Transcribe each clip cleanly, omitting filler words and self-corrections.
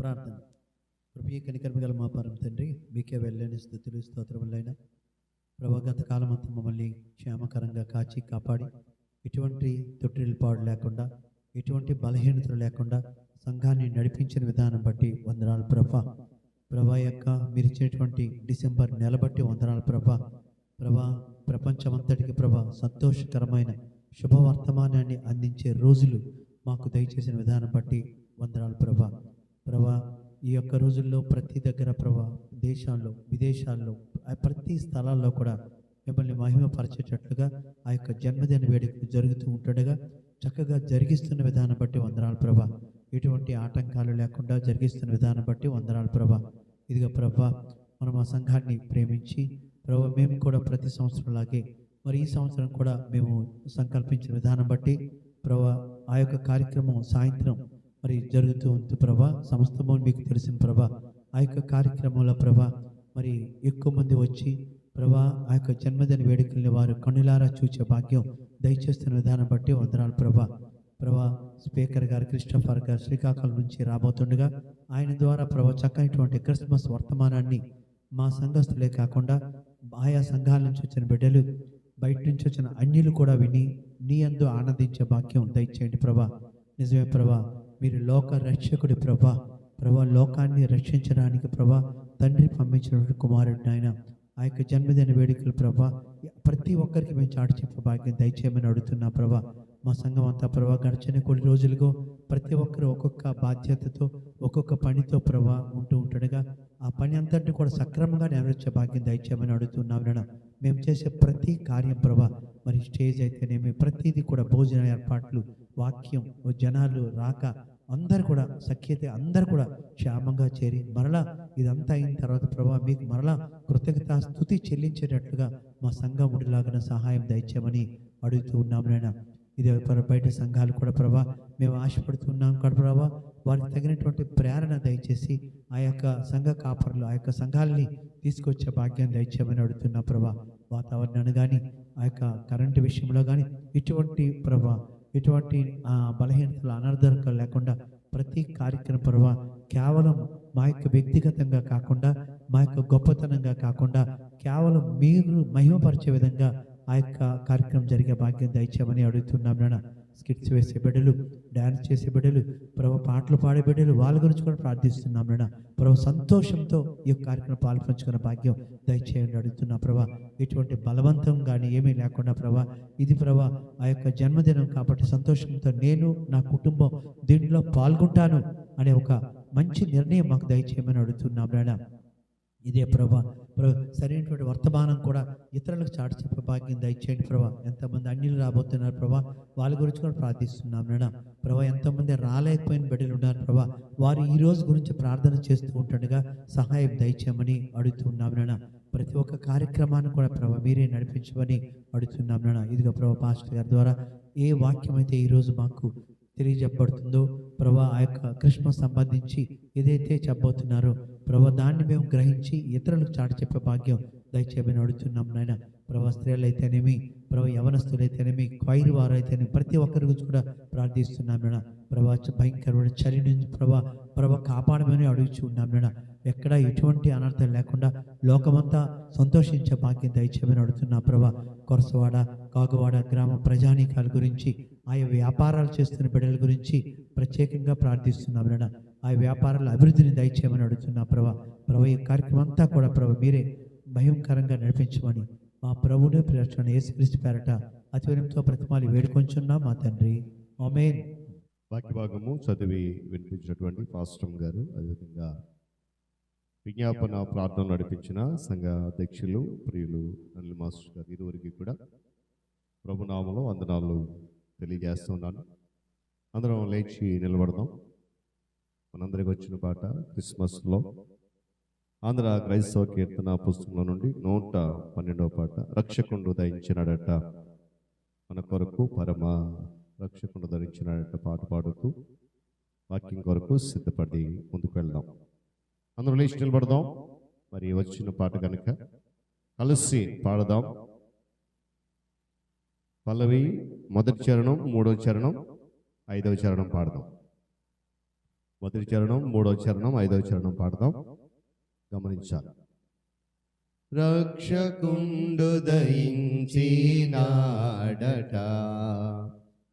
ప్రార్థన. ప్రభు కనికరము గల మా పరమ తండ్రి, మీకే వెళ్ళని స్తుతులు స్తోత్రములైన ప్రభు, గత కాలం అంతా మమ్మల్ని క్షేమకరంగా కాచి కాపాడి ఎటువంటి తొట్టిల్పాడు లేకుండా, ఎటువంటి బలహీనతలు లేకుండా సంఘాన్ని నడిపించిన విధానం బట్టి వందనాలు ప్రభా. ప్రభా యొక్క మీరు ఇచ్చేటువంటి డిసెంబర్ నెల బట్టి వందనాలు ప్రభా. ప్రభా, ప్రపంచమంతటికి ప్రభా సంతోషకరమైన శుభవర్తమానాన్ని అందించే రోజులు మాకు దయచేసిన విధానం బట్టి వందనాలు ప్రభా. ప్రభా, ఈ యొక్క రోజుల్లో ప్రతి దగ్గర ప్రభా, దేశాల్లో విదేశాల్లో ప్రతి స్థలాల్లో కూడా మిమ్మల్ని మహిమపరచేటట్లుగా ఆ యొక్క జన్మదిన వేడుకలు జరుగుతూ ఉంటుండగా చక్కగా జరిగిస్తున్న విధానం బట్టి వందనాలు ప్రభా. ఎటువంటి ఆటంకాలు లేకుండా జరిగిస్తున్న విధానం బట్టి వందనాలు ప్రభా. ఇదిగో ప్రభా, మనం ఆ సంఘాన్ని ప్రేమించి ప్రభా, మేము కూడా ప్రతి సంవత్సరంలాగే మరి ఈ సంవత్సరం కూడా మేము సంకల్పించిన విధానం బట్టి ప్రభా, ఆ యొక్క కార్యక్రమం సాయంత్రం మరి జరుగుతూ ఉంది ప్రభా. సమస్తము మీకు తెలిసిన ప్రభా, ఆ యొక్క కార్యక్రమంలో ప్రభా మరి ఎక్కువ మంది వచ్చి ప్రభా ఆ యొక్క జన్మదిన వేడుకల్ని వారు కన్నులారా చూచే భాగ్యం దయచేస్తున్న విధానం బట్టి వందనాలు ప్రభా. ప్రభా, స్పీకర్ గారు క్రిస్టఫర్ గారు శ్రీకాకుళం నుంచి రాబోతుండగా ఆయన ద్వారా ప్రభా చక్కనటువంటి క్రిస్మస్ వర్తమానాన్ని మా సంఘస్థులే కాకుండా ఆయా సంఘాల నుంచి వచ్చిన బిడ్డలు, బయట నుంచి వచ్చిన అన్యులు కూడా విని నీ యందు ఆనందించే భాగ్యం దయచేయండి ప్రభా. నిజమే ప్రభా, మీరు లోక రక్షకుడి ప్రభా. ప్రభా, లోకాన్ని రక్షించడానికి ప్రభా తండ్రి పంపించినటువంటి కుమారుడు ఆయన. ఆ యొక్క జన్మదిన వేడుకలు ప్రభా ప్రతి ఒక్కరికి మేము చాటు చెప్పే భాగ్యం దయచేయమని అడుగుతున్నా ప్రభా. మా సంఘం అంతా ప్రభా గడిచిన కొన్ని రోజులుగా ప్రతి ఒక్కరు ఒక్కొక్క బాధ్యతతో ఒక్కొక్క పనితో ప్రభా ఉంటూ ఉంటుండగా ఆ పని అంతటిని కూడా సక్రమంగా నెరవేర్చే భాగ్యం దయచేయమని అడుగుతున్నాం నాన్న. మేము చేసే ప్రతి కార్యం ప్రభా, మరి స్టేజ్ అయితేనేమి ప్రతిదీ కూడా భోజన ఏర్పాట్లు, వాక్యం, జనాలు రాక అందరు కూడా సఖ్యత అందరు కూడా క్షేమంగా చేరి మరలా ఇదంతా అయిన తర్వాత ప్రభా మీకు మరలా కృతజ్ఞతా స్తుతి చెల్లించేటట్లుగా మా సంఘం ఉండిలాగిన సహాయం దయచేయమని అడుగుతూ ఉన్నాం నాయన. ఇదే బయట సంఘాలు కూడా ప్రభా మేము ఆశపడుతున్నాం కదా ప్రభా, వారికి తగినటువంటి ప్రేరణ దయచేసి ఆ యొక్క సంఘ కాపరులు ఆ యొక్క సంఘాలని తీసుకొచ్చే భాగ్యం దయచేయమని అడుగుతున్నా ప్రభా. వాతావరణాన్ని కానీ ఆ యొక్క కరెంటు విషయంలో కానీ ఇటువంటి ప్రభా ఎటువంటి బలహీనతలు అనర్థాలు లేకుండా ప్రతి కార్యక్రమం ప్రభా కేవలం మా యొక్క వ్యక్తిగతంగా కాకుండా, మా యొక్క గొప్పతనంగా కాకుండా కేవలం మీరు మహిమపరిచే విధంగా ఆ యొక్క కార్యక్రమం జరిగే భాగ్యం దయచేయమని అడుగుతున్నాం నాన్న. స్కిట్స్ వేసే బిడ్డలు, డ్యాన్స్ చేసే బిడ్డలు ప్రభు, పాటలు పాడే బిడ్డలు వాళ్ళ గురించి కూడా ప్రార్థిస్తున్నాం నాన్న. ప్రభు, సంతోషంతో ఈ యొక్క కార్యక్రమం పాల్పంచుకున్న భాగ్యం దయచేయని అడుగుతున్నా ప్రభా. ఎటువంటి బలవంతం కానీ ఏమీ లేకుండా ప్రభా, ఇది ప్రభా ఆ యొక్క జన్మదినం కాబట్టి సంతోషంతో నేను నా కుటుంబం దీంట్లో పాల్గొంటాను అనే ఒక మంచి నిర్ణయం మాకు దయచేయమని అడుగుతున్నాం నాన్న. ఇదే ప్రభా సరైనటువంటి వర్తమానం కూడా ఇతరులకు చాటు చెప్పే భాగ్యం దయచేయండి ప్రభా. ఎంతమంది అన్యులు రాబోతున్నారు ప్రభా, వాళ్ళ గురించి కూడా ప్రార్థిస్తున్నాం నాన్న. ప్రభా, ఎంతోమంది రాలేకపోయిన బిడ్డలు ఉన్నారు ప్రభా, వారు ఈ రోజు గురించి ప్రార్థన చేస్తూ ఉంటుండగా సహాయం దయచేయమని అడుగుతున్నాం నాన్న. ప్రతి ఒక్క కార్యక్రమాన్ని కూడా ప్రభా మీరే నడిపించమని అడుగుతున్నాం నాన్న. ఇదిగో ప్రభా, పాస్టర్ గారి ద్వారా ఏ వాక్యం అయితే ఈరోజు మాకు తెలియజెప్పబడుతుందో ప్రభా, ఆ యొక్క క్రిస్మస్ సంబంధించి ఏదైతే చెప్పబోతున్నారో ప్రభా దాన్ని మేము గ్రహించి ఇతరులకు చాటు చెప్పే భాగ్యం దయచేయమని అడుగుతున్నాం నాయన. ప్రభా, స్త్రీలు అయితేనేమి ప్రభా, యవనస్తులు అయితేనేమి, క్వైర్ వారు అయితేనేమి ప్రతి ఒక్కరి గురించి కూడా ప్రార్థిస్తున్నాం నాయన. ప్రభా, భయంకరమైన చలి నుంచి ప్రభా కాపాడమని అడుగుచున్నాం నాయన. ఎక్కడ ఎటువంటి అనర్థం లేకుండా లోకమంతా సంతోషించే భాగ్యం దయచేయమని అడుగుతున్నాం ప్రభా. కొరసవాడ, కాగువాడ గ్రామ ప్రజానీకాల గురించి, ఆయా వ్యాపారాలు చేస్తున్న బిడ్డల గురించి ప్రత్యేకంగా ప్రార్థిస్తున్నాం నాయన. ఆ వ్యాపారాల అభివృద్ధిని దయచేయమని అడుగుతున్నా ప్రభా. ప్రభా, ఈ కార్యక్రమం అంతా కూడా ప్రభా మీరే భయంకరంగా నడిపించమని మా ప్రభువునే ప్రియరక్షణ యేసుక్రీస్తు పేరట అతి వినయంతో ప్రతిమాలు వేడుకొంచున్నా మా తండ్రి, ఆమేన్. వాక్య భాగము చదివి వినిపించినటువంటి పాస్టర్ గారు, అదేవిధంగా విజ్ఞాపన ప్రార్థన నడిపించిన సంఘ అధ్యక్షులు ప్రియులు అనిల్ మాస్టర్ గారు ఇరువురికి కూడా ప్రభునామలో వందనాలు తెలియజేస్తున్నాను. అందరం లేచి నిలబడదాం. మనందరికి వచ్చిన పాట క్రిస్మస్లో ఆంధ్ర క్రైస్తవ కీర్తన పుస్తకంలో నుండి 112వ పాట, రక్షకుండు ధరించినాడట మన కొరకు పరమ రక్షకుండు ధరించినాడట పాట పాడుతూ వాక్యం కొరకు సిద్ధపడి ముందుకు వెళ్దాం. అందరూ లేచి నిలబడదాం. మరి వచ్చిన పాట కనుక కలిసి పాడదాం. పల్లవి మొదటి చరణం, 3వ చరణం, 5వ చరణం పాడదాం. మొదటి చరణం, మూడవ చరణం, ఐదవ చరణం పాడదాం. గమనించాలి. రక్షకుండు దయించినాడట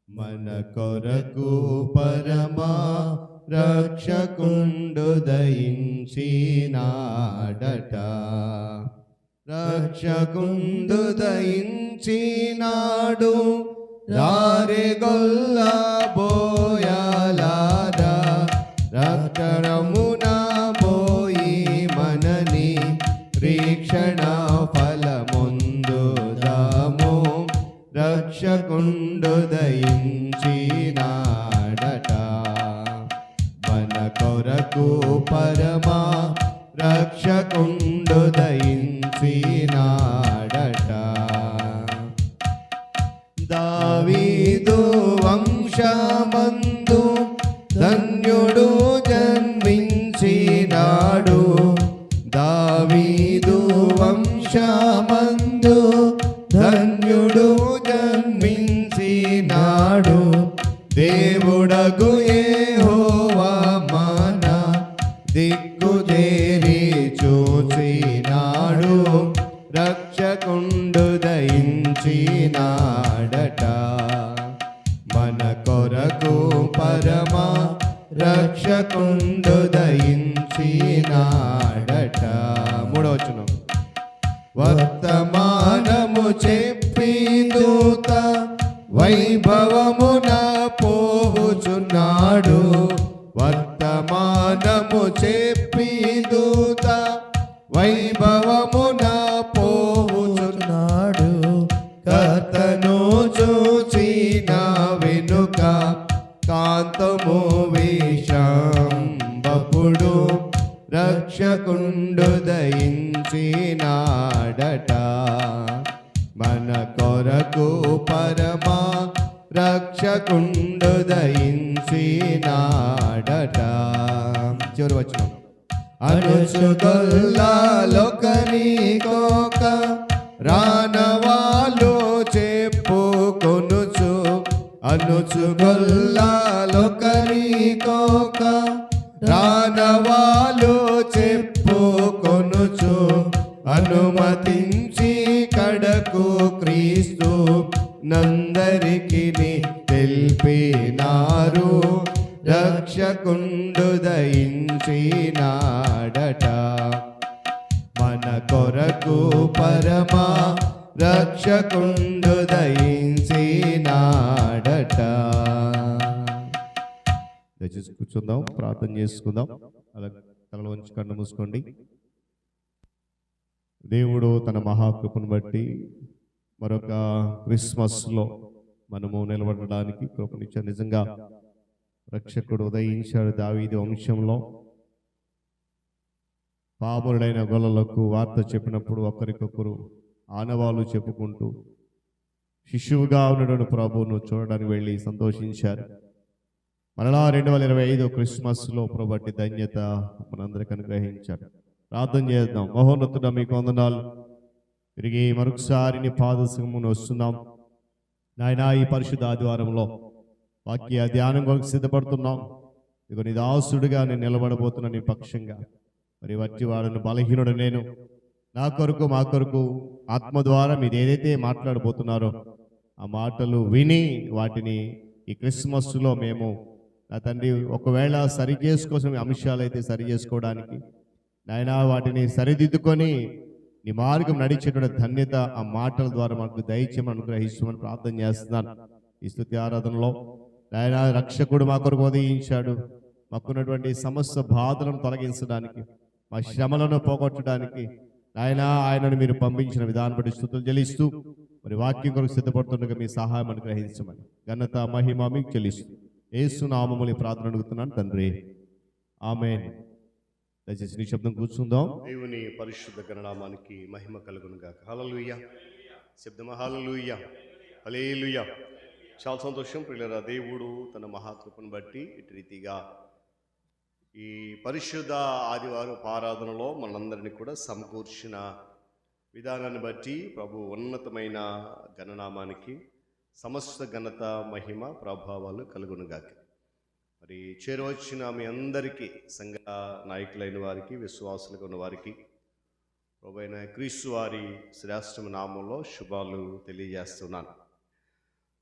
మన కొరకు పరమా, రక్షకుండు దయించినాడట. రక్షకుండు దయించినాడు, రారె గొల్ల బోయాలారా, రక్తరమున పోయి మనని రీక్షణ ఫలముందుదాము. రక్షకుండు దయించినాడట మన కొరకు పరమా, రక్షకుండు దయించినాడట. దావీదు వంశమందు ధన్యుడు జన్మించినాడు, దావీదు వంశమందు ధన్యుడు జన్మించినాడు. దేవుడగు యెహోవా మన దిక్కుదేరి చూచినాడు, రక్షకుండు దయించినాడట మన కొరకు పరమా, రక్షకుండు దయించినాడట. మూడవ వచనం. వర్తమానము చెప్పి దూత వైభవమున పోవుచున్నాడు, వర్తమానము చెప్పి దూత వైభవమున పోవుచున్నాడు. కర్తను చూచిన వెనుక కాంతము విషంబపుడు, రక్షకుండు దయించినాడట మన కొరకు పరమా, రక్షకుండు దయించినాడట. చివరి వచనం. అనుచుగొల్లాలొకరికొక రానవాలు చెప్పుకొనుచు, అనుచుగొల్లాలొకరికొక రానవాలు చెప్పుకొనుచు, అనుమతించి కడకు క్రీస్తు నందరికి తెలిపినారు, రక్షకుండు దయించినాడట మన కొరకు పరమా, రక్షకుండు దయించినాడట. దయచేసి కూర్చుందాం, ప్రార్థన చేసుకుందాం. అలా తలలో ఉంచి కన్ను మూసుకోండి. దేవుడు తన మహాకృపను బట్టి మరొక క్రిస్మస్లో మనము నిలబడడానికి కృపనిచ్చాడు. నిజంగా రక్షకుడు ఉదయించాడు దావీదు వంశంలో. పాములైన గొల్లలకు వార్త చెప్పినప్పుడు ఒకరికొకరు ఆనవాళ్ళు చెప్పుకుంటూ శిశువుగా ఉన్నటువంటి ప్రభువును చూడడానికి వెళ్ళి సంతోషించారు. మరలా 2025 క్రిస్మస్లో ప్రభుటి ధన్యత మనందరికీ అనుగ్రహించాడు. ప్రార్థన చేద్దాం. మహోన్నతుడా మీకు వందనాలు. తిరిగి మరొకసారి నీ పాదసమును వస్తున్నాం నాయన. ఈ పరిశుద్ధ ఆదివారంలో వాక్య ధ్యానం కొరకు సిద్ధపడుతున్నాం. ఇదిగో నీ దాసుడిగా నేను నిలబడబోతున్నా నీ పక్షంగా. మరి వచ్చి వాడును బలహీనుడు నేను. నా కొరకు మా కొరకు ఆత్మ ద్వారా మీరు ఏదైతే మాట్లాడబోతున్నారో ఆ మాటలు విని వాటిని ఈ క్రిస్మస్లో మేము నా తండ్రి ఒకవేళ సరి చేసుకోసం అంశాలైతే సరి చేసుకోవడానికి నాయన వాటిని సరిదిద్దుకొని నీ మార్గం నడిచేటువంటి ధన్యత ఆ మాటల ద్వారా మాకు దయచేయమని అనుగ్రహిస్తామని ప్రార్థన చేస్తున్నాను. ఈ స్తుతి ఆరాధనలో నాయన రక్షకుడు మా కొరకు ఉదయించాడు. మాకున్నటువంటి సమస్త బాధలను తొలగించడానికి, మా శ్రమలను పోగొట్టడానికి నాయన ఆయనను మీరు పంపించిన విధానం బట్టి స్తుతులు చెల్లిస్తూ మరి వాక్యం కొరకు సిద్ధపడుతుండగా మీ సహాయం అనుగ్రహించమని ఘనత మహిమ మీకు చెల్లిస్తూ యేసు నామములో ప్రార్థన అడుగుతున్నాను తండ్రి, ఆమేన్. దయచేసి నీ శబ్దం కూర్చుందాం. దేవుని పరిశుద్ధ గణనామానికి మహిమ కలుగును గాక. హల్లెలూయా. శబ్దమ హల్లెలూయా, హల్లెలూయా. చాలా సంతోషం ప్రియులారా. దేవుడు తన మహాకృపను బట్టి ఇటు రీతిగా ఈ పరిశుద్ధ ఆదివారం ఆరాధనలో మనందరినీ కూడా సమకూర్చిన విధానాన్ని బట్టి ప్రభు ఉన్నతమైన గణనామానికి సమస్త ఘనత మహిమ ప్రభావాలు కలుగునుగాక. మరి చేరవచ్చిన మీ అందరికీ సంఘ నాయకులైన వారికి, విశ్వాసులుగా ఉన్న వారికి ప్రభువైన క్రీస్తు వారి శ్రేష్టమైన నామంలో శుభాలు తెలియజేస్తున్నాను.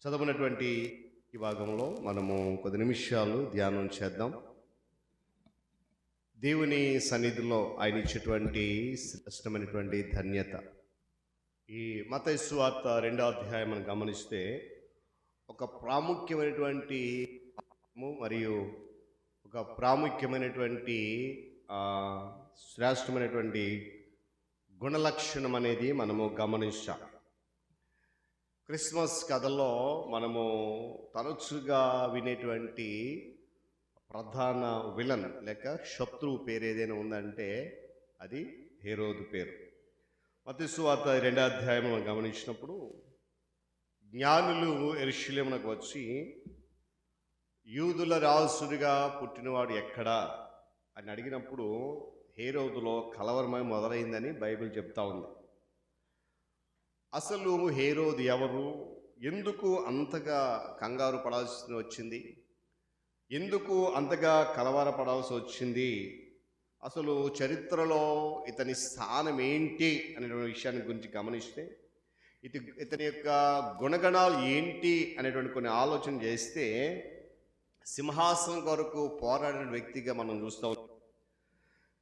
చదవనటువంటి ఈ భాగంలో మనము కొద్ది నిమిషాలు ధ్యానం చేద్దాం. దేవుని సన్నిధిలో ఆయన ఇచ్చేటువంటి శ్రేష్టమైనటువంటి ధన్యత. ఈ మత్తయి సువార్త 2వ అధ్యాయం మనం గమనిస్తే ఒక ప్రాముఖ్యమైనటువంటి మరియు ఒక ప్రాముఖ్యమైనటువంటి శ్రేష్టమైనటువంటి గుణలక్షణం అనేది మనము గమనించాం. క్రిస్మస్ కథలో మనము తరచుగా వినేటువంటి ప్రధాన విలన్ లేక శత్రువు పేరు ఏదైనా ఉందంటే అది హేరోదు పేరు. మత్తయి సువార్త 2వ అధ్యాయం మనం గమనించినప్పుడు జ్ఞానులు యెరూషలేమునకు వచ్చి యూదుల రాజుడిగా పుట్టినవాడు ఎక్కడా అని అడిగినప్పుడు హేరోదులో కలవరమై మొదలైందని బైబిల్ చెప్తా ఉంది. అసలు హేరోదు ఎవరు, ఎందుకు అంతగా కంగారు పడాల్సి వచ్చింది, ఎందుకు అంతగా కలవరపడాల్సి వచ్చింది, అసలు చరిత్రలో ఇతని స్థానం ఏంటి అనే విషయాన్ని గురించి గమనిస్తే ఇతని యొక్క గుణగణాలు ఏంటి అనేటువంటి కొన్ని ఆలోచన చేస్తే సింహాసనం కొరకు పోరాడిన వ్యక్తిగా మనం చూస్తాం.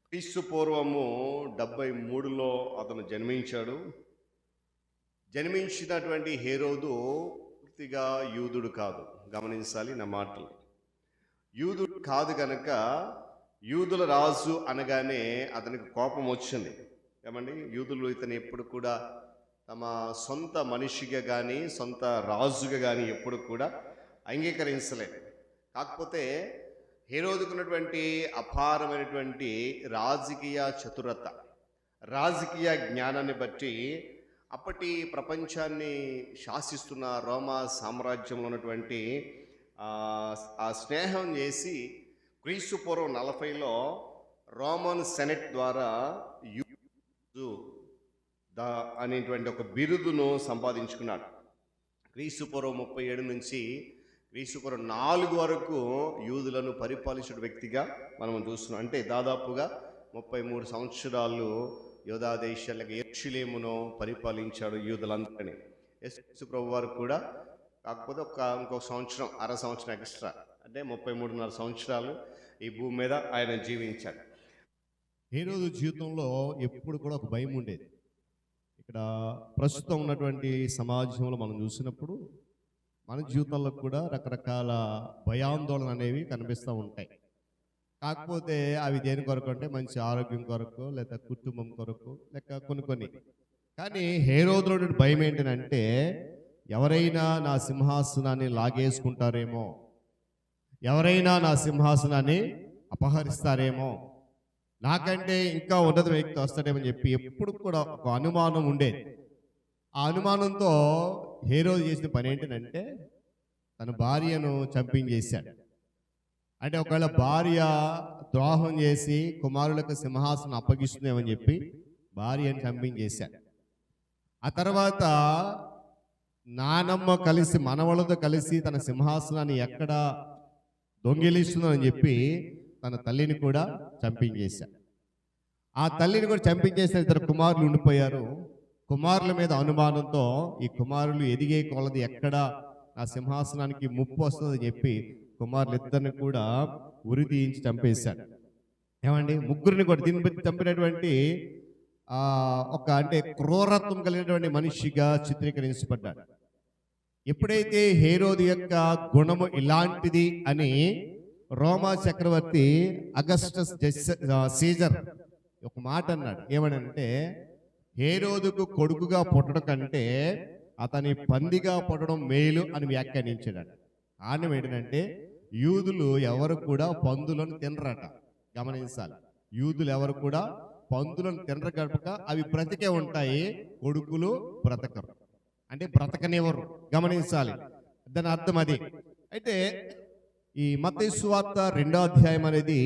క్రీస్తు పూర్వము 73లో అతను జన్మించాడు. జన్మించినటువంటి హేరోదు పూర్తిగా యూదుడు కాదు. గమనించాలి నా మాటలు. యూదుడు కాదు కనుక యూదుల రాజు అనగానే అతనికి కోపం వచ్చింది. ఏమండి, యూదులు ఇతను ఎప్పుడు కూడా తమ సొంత మనిషిగా కానీ సొంత రాజుగా కానీ ఎప్పుడు కూడా అంగీకరించలేదు. కాకపోతే హేరోదుకున్నటువంటి అపారమైనటువంటి రాజకీయ చతురత, రాజకీయ జ్ఞానాన్ని బట్టి అప్పటి ప్రపంచాన్ని శాసిస్తున్న రోమా సామ్రాజ్యంలో ఉన్నటువంటి ఆ స్నేహం చేసి క్రీస్తు పూర్వం 40లో రోమన్ సెనెట్ ద్వారా అనేటువంటి ఒక బిరుదును సంపాదించుకున్నాడు. క్రీస్తు పూర్వం 37 నుంచి క్రీస్తు పూర్వం 4 వరకు యూదులను పరిపాలించిన వ్యక్తిగా మనం చూస్తున్నాం. అంటే దాదాపుగా 33 సంవత్సరాలు యోధా దేశాలకు యెరూషలేమును పరిపాలించాడు యూదులందరినీ. యేసు ప్రభు వారు కూడా కాకపోతే ఇంకొక సంవత్సరం, అర సంవత్సరం ఎక్స్ట్రా, అంటే 33.5 సంవత్సరాలు ఈ భూమి మీద ఆయన జీవించాడు. హేరోదు జీవితంలో ఎప్పుడు కూడా ఒక భయం ఉండేది. ఇక్కడ ప్రస్తుతం ఉన్నటువంటి సమాజంలో మనం చూసినప్పుడు మన జీవితంలో కూడా రకరకాల భయాందోళన అనేవి కనిపిస్తూ ఉంటాయి. కాకపోతే అవి దేని కొరకు అంటే మంచి ఆరోగ్యం కొరకు, లేదా కుటుంబం కొరకు, లేక కొన్ని. కానీ హేరోదులో భయం ఏంటంటే ఎవరైనా నా సింహాసనాన్ని లాగేసుకుంటారేమో, ఎవరైనా నా సింహాసనాన్ని అపహరిస్తారేమో, నాకంటే ఇంకా ఉన్నత వ్యక్తి వస్తాడేమని చెప్పి ఎప్పుడు కూడా ఒక అనుమానం ఉండేది. ఆ అనుమానంతో హేరోదు చేసిన పని ఏంటంటే తన భార్యను చంపించేశాడు. అంటే ఒకవేళ భార్య ద్రోహం చేసి కుమారులకు సింహాసనం అప్పగిస్తుందేమని చెప్పి భార్యను చంపించేశాడు. ఆ తర్వాత నానమ్మ కలిసి మనవలతో కలిసి తన సింహాసనాన్ని ఎక్కడ దొంగిలిస్తుందని చెప్పి తన తల్లిని కూడా చంపించేశాడు. ఆ తల్లిని కూడా చంపించేసిన 2 కుమారులు ఉండిపోయారు. కుమారుల మీద అనుమానంతో ఈ కుమారులు ఎదిగే కొలది ఎక్కడ నా సింహాసనానికి ముప్పు వస్తుందని చెప్పి కుమారులు 2 కూడా ఉరి తీయించి చంపేశాడు. ఏమండి, 3 కూడా చంపినటువంటి అంటే క్రూరత్వం కలిగినటువంటి మనిషిగా చిత్రీకరించబడ్డాడు. ఎప్పుడైతే హేరోదు యొక్క గుణము ఇలాంటిది అని రోమా చక్రవర్తి అగస్టస్ సీజర్ ఒక మాట అన్నాడు. ఏమనంటే హేరోదుకు కొడుకుగా పుట్టడం కంటే అతని పందిగా పుట్టడం మేలు అని వ్యాఖ్యానించాడు. కారణం ఏంటంటే యూదులు ఎవరు కూడా పందులను తినరట. గమనించాలి, యూదులు ఎవరు కూడా పందులను తినరు కనుక అవి బ్రతికే ఉంటాయి, కొడుకులు బ్రతకరు, అంటే బ్రతకనివ్వరు. గమనించాలి, దాని అర్థం అది. అయితే ఈ మత్తయి సువార్త 2వ అధ్యాయం అనేది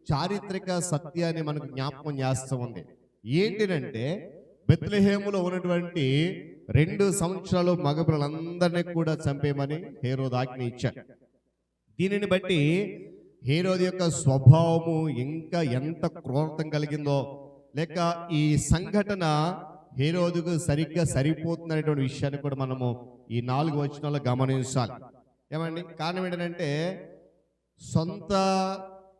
చారిత్రక సత్యాన్ని మనకు జ్ఞాపకం చేస్తూ ఉంది. ఏంటినంటే బెత్లెహేములో ఉన్నటువంటి 2 సంవత్సరాలు మగపిల్లలందరినీ కూడా చంపేయమని హేరోదు ఆజ్ఞ ఇచ్చాడు. దీనిని బట్టి హేరోదు యొక్క స్వభావము ఇంకా ఎంత క్రూరత్వం కలిగిందో, లేక ఈ సంఘటన హేరోదుకు సరిగ్గా సరిపోతుందనేటువంటి విషయాన్ని కూడా మనము ఈ 4 వచనాల్లో గమనించాలి. ఏమండి, కారణం ఏంటంటే సొంత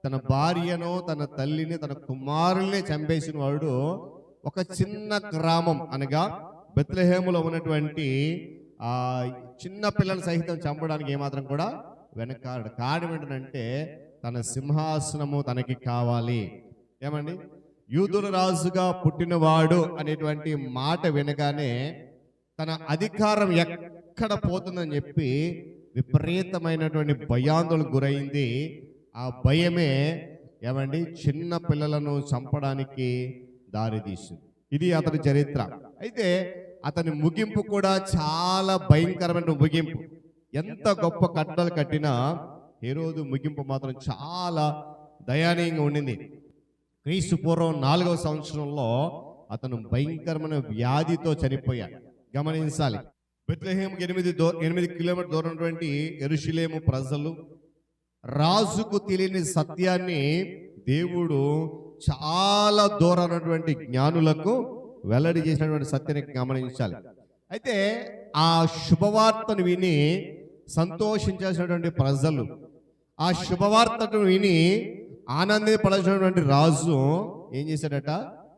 తన భార్యను, తన తల్లిని, తన కుమారుల్ని చంపేసిన వాడు ఒక చిన్న గ్రామం అనగా బెత్లెహేములో ఉన్నటువంటి ఆ చిన్న పిల్లల సహితం చంపడానికి ఏమాత్రం కూడా వెనకాడు. కారణం ఏంటంటే తన సింహాసనము తనకి కావాలి. ఏమండి, యూదుల రాజుగా పుట్టినవాడు అనేటువంటి మాట వినగానే తన అధికారం ఎక్కడ పోతుందని చెప్పి విపరీతమైనటువంటి భయాందోళనకు గురైంది. ఆ భయమే ఏమండి చిన్న పిల్లలను చంపడానికి దారితీసింది. ఇది అతని చరిత్ర. అయితే అతని ముగింపు కూడా చాలా భయంకరమైన ముగింపు. ఎంత గొప్ప కట్టడలు కట్టినా హేరోదు ముగింపు మాత్రం చాలా దయనీయంగా ఉండింది. క్రీస్తు పూర్వం 4వ సంవత్సరంలో అతను భయంకరమైన వ్యాధితో చనిపోయాడు. గమనించాలి, బెత్లెహేముకి 8 కిలోమీటర్ దూరం ఉన్నటువంటి యెరూషలేము ప్రజలు రాజుకు తెలియని సత్యాన్ని దేవుడు చాలా దూరం ఉన్నటువంటి జ్ఞానులకు వెల్లడి చేసినటువంటి సత్యాన్ని గమనించాలి. అయితే ఆ శుభవార్తను విని సంతోషించాల్సినటువంటి ప్రజలు, ఆ శుభవార్తను విని ఆనందపడాల్సినటువంటి రాజు ఏం చేశాడట?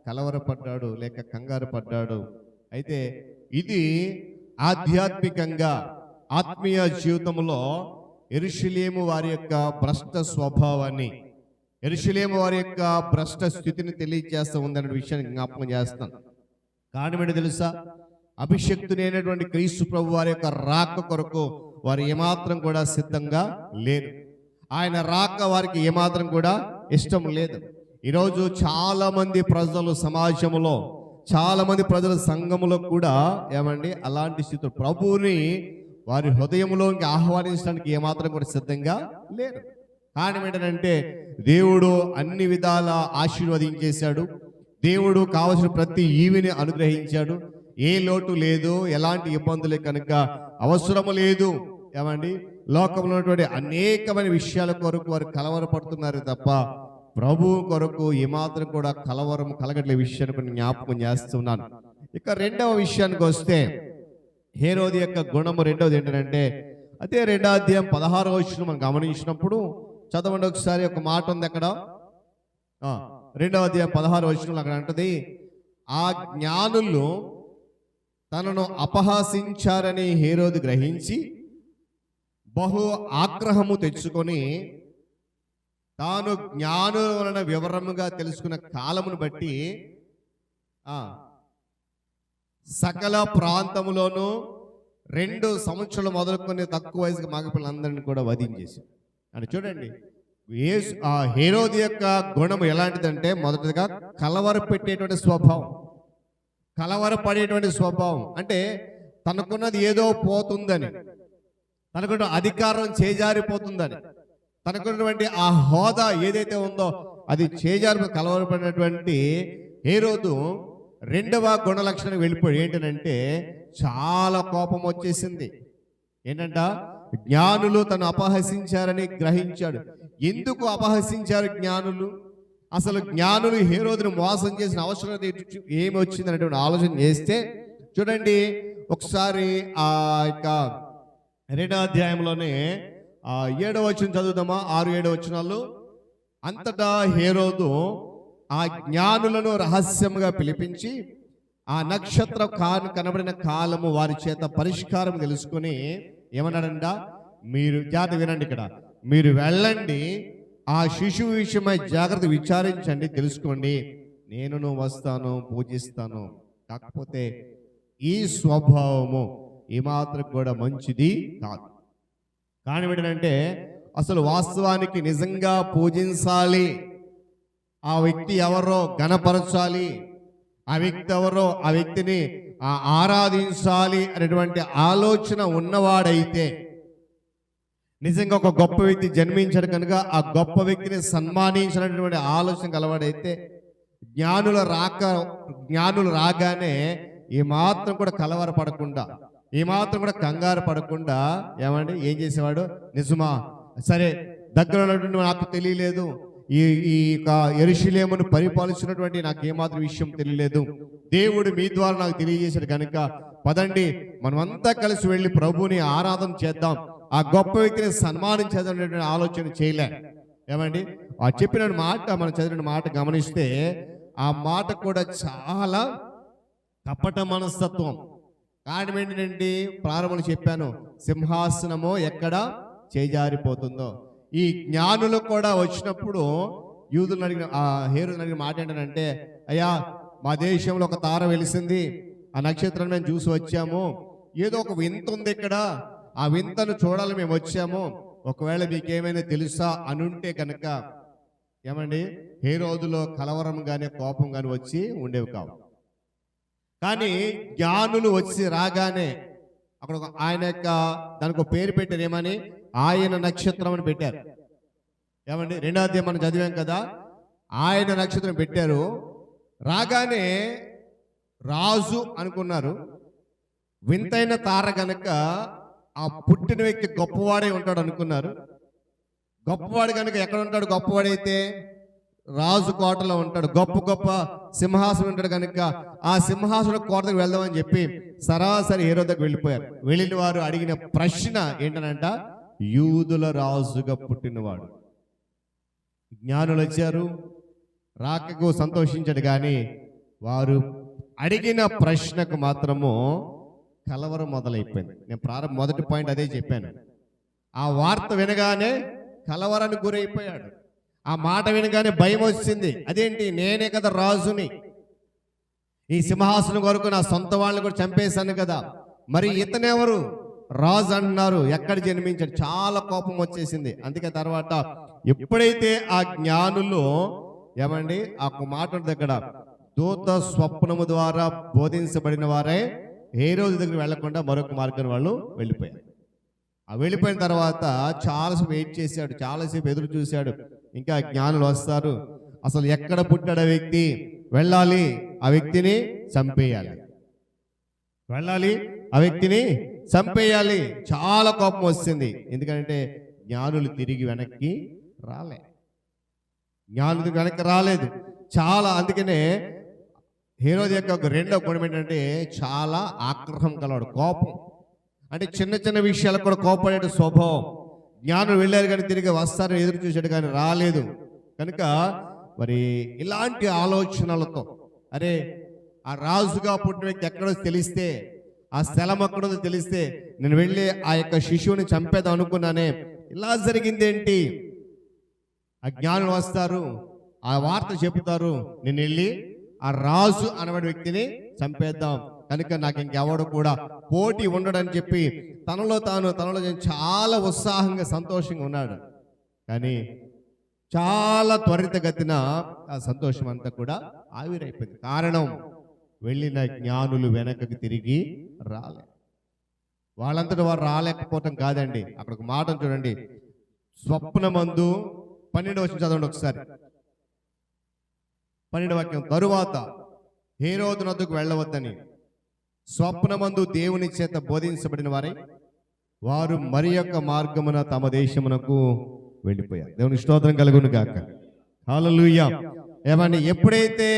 కలవరపడ్డాడు, లేక కంగారు పడ్డాడు. అయితే ఇది ఆధ్యాత్మికంగా ఆత్మీయ జీవితంలో యెరూషలేము వారి యొక్క భ్రష్ట స్వభావాన్ని, యెరూషలేము వారి యొక్క భ్రష్ట స్థితిని తెలియజేస్తూ ఉందనే విషయాన్ని జ్ఞాపకం చేస్తాను. కారణం ఏంటో తెలుసా? అభిషక్తుడైనటువంటి క్రీస్తు ప్రభు వారి యొక్క రాక కొరకు వారు ఏమాత్రం కూడా సిద్ధంగా లేరు. ఆయన రాక వారికి ఏమాత్రం కూడా ఇష్టం లేదు. ఈరోజు చాలా మంది ప్రజలు సమాజంలో, చాలా మంది ప్రజల సంఘములో కూడా ఏమండి అలాంటి స్థితి, ప్రభువుని వారి హృదయంలోకి ఆహ్వానించడానికి ఏమాత్రం కూడా సిద్ధంగా లేరు. కారణం ఏంటంటే దేవుడు అన్ని విధాల ఆశీర్వదించేశాడు. దేవుడు కావలసిన ప్రతి ఈవిని అనుగ్రహించాడు. ఏ లోటు లేదు, ఎలాంటి ఇబ్బందులే కనుక అవసరము లేదు. ఏమండి, లోకంలో ఉన్నటువంటి అనేకమైన విషయాల కొరకు వారు కలవరపడుతున్నారు తప్ప ప్రభు కొరకు ఏమాత్రం కూడా కలవరం కలగట్లే విషయాన్ని కొన్ని జ్ఞాపకం చేస్తున్నాను. ఇక 2వ విషయానికి వస్తే హేరోదు యొక్క గుణము 2వది ఏంటంటే అదే 2వ అధ్యాయం 16వ వచనం మనం గమనించినప్పుడు చదవండి ఒకసారి. ఒక మాట ఉంది అక్కడ, 2వ అధ్యాయం 16వ వచనంలో అక్కడ అంటది, ఆ జ్ఞానులు తనను అపహాసించారని హేరోదు గ్రహించి బహు ఆగ్రహము తెచ్చుకొని తాను జ్ఞానుల వలన వివరముగా తెలుసుకున్న కాలమును బట్టి సకల ప్రాంతములోనూ 2 సంవత్సరాలు మొదలుకొని తక్కువ వయసుకు మగపిల్లలందరినీ కూడా వధించేశారు. అని చూడండి, హేరోదు యొక్క గుణం ఎలాంటిదంటే మొదటిగా కలవర పెట్టేటువంటి స్వభావం, కలవరపడేటువంటి స్వభావం. అంటే తనకున్నది ఏదో పోతుందని, తనకున్న అధికారం చేజారిపోతుందని, తనకున్నటువంటి ఆ హోదా ఏదైతే ఉందో అది చేజారి కలవరపడినటువంటి హేరోదు 2వ గుణ లక్షణం వెళ్ళిపోయి ఏంటంటే చాలా కోపం వచ్చేసింది. ఏంటంట? జ్ఞానులు తను అపహసించారని గ్రహించాడు. ఎందుకు అపహసించారు జ్ఞానులు? అసలు జ్ఞానులు హేరోదును మోసం చేసిన అవసరం ఏమి వచ్చింది అనేటువంటి ఆలోచన చేస్తే చూడండి ఒకసారి ఆ యొక్క 2వ అధ్యాయంలోనే 7వ వచనం చదువుదామా, 6-7 వచనాలు. అంతటా హేరోదు ఆ జ్ఞానులను రహస్యముగా పిలిపించి ఆ నక్షత్ర కనబడిన కాలము వారి చేత పరిష్కారం తెలుసుకొని ఏమన్నాడంట? మీరు జాగ్రత్త వినండి, ఇక్కడ మీరు వెళ్ళండి, ఆ శిశువు విషయమై జాగ్రత్త విచారించండి, తెలుసుకోండి, నేను వస్తాను, పూజిస్తాను. కాకపోతే ఈ స్వభావము ఏమాత్రం కూడా మంచిది కాదు. కారణం ఏంటంటే అసలు వాస్తవానికి నిజంగా పూజించాలి, ఆ వ్యక్తి ఎవరో గణపరచాలి, ఆ వ్యక్తి ఎవరో ఆ వ్యక్తిని ఆరాధించాలి అనేటువంటి ఆలోచన ఉన్నవాడైతే, నిజంగా ఒక గొప్ప వ్యక్తి జన్మించాడు కనుక ఆ గొప్ప వ్యక్తిని సన్మానించినటువంటి ఆలోచన కలవాడైతే జ్ఞానులు రాగానే ఏమాత్రం కూడా కలవరపడకుండా, ఏమాత్రం కూడా కంగారు పడకుండా ఏమండి ఏం చేసేవాడు? నిజమా సరే దగ్గర ఉన్నటువంటి నాకు తెలియలేదు, ఈ ఈ యెరూషలేమును పరిపాలించినటువంటి నాకు ఏమాత్రం విషయం తెలియలేదు, దేవుడు మీ ద్వారా నాకు తెలియజేశాడు కనుక పదండి మనమంతా కలిసి వెళ్ళి ప్రభుని ఆరాధన చేద్దాం, ఆ గొప్ప వ్యక్తిని సన్మానించేదనేటువంటి ఆలోచన చేయలే. ఏమండి ఆ చెప్పిన మాట, మనం చదివిన మాట గమనిస్తే ఆ మాట కూడా చాలా కపట మనస్తత్వం. కారణం ఏంటంటే ప్రారంభంలో చెప్పాను, సింహాసనము ఎక్కడ చేజారిపోతుందో. ఈ జ్ఞానులు కూడా వచ్చినప్పుడు యూదులను అడిగిన, ఆ హేరోదుని అడిగిన మాట ఏంటంటే, అయ్యా మా దేశంలో ఒక తార వెలిసింది, ఆ నక్షత్రం మేము చూసి వచ్చాము, ఏదో ఒక వింత ఉంది ఇక్కడ, ఆ వింతను చూడాలి మేము వచ్చాము, ఒకవేళ మీకేమైనా తెలుసా అనుంటే కనుక ఏమండి హేరోదులో కలవరం గాని కోపం గాని వచ్చి ఉండేవి కావు. కానీ జ్ఞానులు వచ్చి రాగానే అక్కడ ఆయన యొక్క దానికి ఒక పేరు పెట్టారు, ఏమని? ఆయన నక్షత్రం అని పెట్టారు. ఏమండి రెండో అధ్యాయం మనం చదివాం కదా, ఆయన నక్షత్రం పెట్టారు. రాగానే రాజు అనుకున్నారు, వింతైన తార గనక ఆ పుట్టిన వ్యక్తి గొప్పవాడే ఉంటాడు అనుకున్నారు. గొప్పవాడు కనుక ఎక్కడ ఉంటాడు? గొప్పవాడైతే రాజు కోటలో ఉంటాడు, గొప్ప గొప్ప సింహాసనం ఉంటాడు కనుక ఆ సింహాసన కోటకు వెళ్దామని చెప్పి సరాసరి హేరోదు దగ్గరికి వెళ్ళిపోయారు. వెళ్ళిన వారు అడిగిన ప్రశ్న ఏంటనంట, యూదుల రాజుగా పుట్టినవాడు. జ్ఞానులు వచ్చారు, రాకకు సంతోషించాడు, కానీ వారు అడిగిన ప్రశ్నకు మాత్రము కలవరం మొదలైపోయింది. నేను మొదటి పాయింట్ అదే చెప్పాను. ఆ వార్త వినగానే కలవరానికి గురైపోయాడు. ఆ మాట వినగానే భయం వచ్చింది. అదేంటి, నేనే కదా రాజుని, ఈ సింహాసనం వరకు నా సొంత వాళ్ళని కూడా చంపేశాను కదా, మరి ఇతనెవరు రాజు అంటున్నారు, ఎక్కడ జన్మించాడు? చాలా కోపం వచ్చేసింది. అందుకే తర్వాత ఎప్పుడైతే ఆ జ్ఞానులు ఏమండి ఆ మాట దగ్గర దూత స్వప్నము ద్వారా బోధించబడిన వారే హేరోదు దగ్గర వెళ్లకుండా మరొక మార్గం వాళ్ళు వెళ్ళిపోయారు. ఆ వెళ్ళిపోయిన తర్వాత చాలాసేపు వెయిట్ చేశాడు, చాలాసేపు ఎదురు చూశాడు, ఇంకా జ్ఞానులు వస్తారు, అసలు ఎక్కడ పుట్టాడు ఆ వ్యక్తి, వెళ్ళాలి ఆ వ్యక్తిని చంపేయాలి, వెళ్ళాలి ఆ వ్యక్తిని చంపేయాలి. చాలా కోపం వస్తుంది. ఎందుకంటే జ్ఞానులు తిరిగి వెనక్కి రాలే, జ్ఞానులు వెనక్కి రాలేదు చాలా. అందుకనే హేరోదు యొక్క ఒక రెండో గుణం ఏంటంటే చాలా ఆగ్రహం కలవాడు, కోపం. అంటే చిన్న చిన్న విషయాలకు కూడా కోపడే స్వభావం. జ్ఞానులు వెళ్ళారు కానీ తిరిగి వస్తారని ఎదురు చూశాడు కానీ రాలేదు కనుక మరి ఇలాంటి ఆలోచనలతో, అరే ఆ రాజుగా పుట్టిన వ్యక్తి ఎక్కడో తెలిస్తే, ఆ స్థలం ఎక్కడో తెలిస్తే నేను వెళ్ళి ఆ యొక్క శిశువుని చంపేద్దాం అనుకున్నానే, ఇలా జరిగిందేంటి? ఆ జ్ఞానులు వస్తారు, ఆ వార్త చెబుతారు, నేను వెళ్ళి ఆ రాజు అనబడి వ్యక్తిని చంపేద్దాం, కనుక నాకు ఇంకెవడు కూడా పోటీ ఉండడని చెప్పి తనలో చాలా ఉత్సాహంగా సంతోషంగా ఉన్నాడు. కానీ చాలా త్వరితగతిన ఆ సంతోషం అంతా కూడా ఆవిరైపోయింది. కారణం, వెళ్ళిన జ్ఞానులు వెనకకి తిరిగి రాలే. వాళ్ళంతటి వారు రాలేకపోవటం కాదండి, అక్కడ ఒక మాట చూడండి, స్వప్నమందు 12వ వచనం చదవండి ఒకసారి. 12వ వాక్యం, తరువాత హేరోదు నొద్దకు వెళ్ళవద్దని స్వప్నమందు దేవుని చేత బోధించబడిన వారు మరి యొక్క మార్గమున తమ దేశమునకు వెళ్ళిపోయారు. దేవుని స్తోత్రం కలుగును గాక. హల్లెలూయా. ఏమండి ఎప్పుడైతే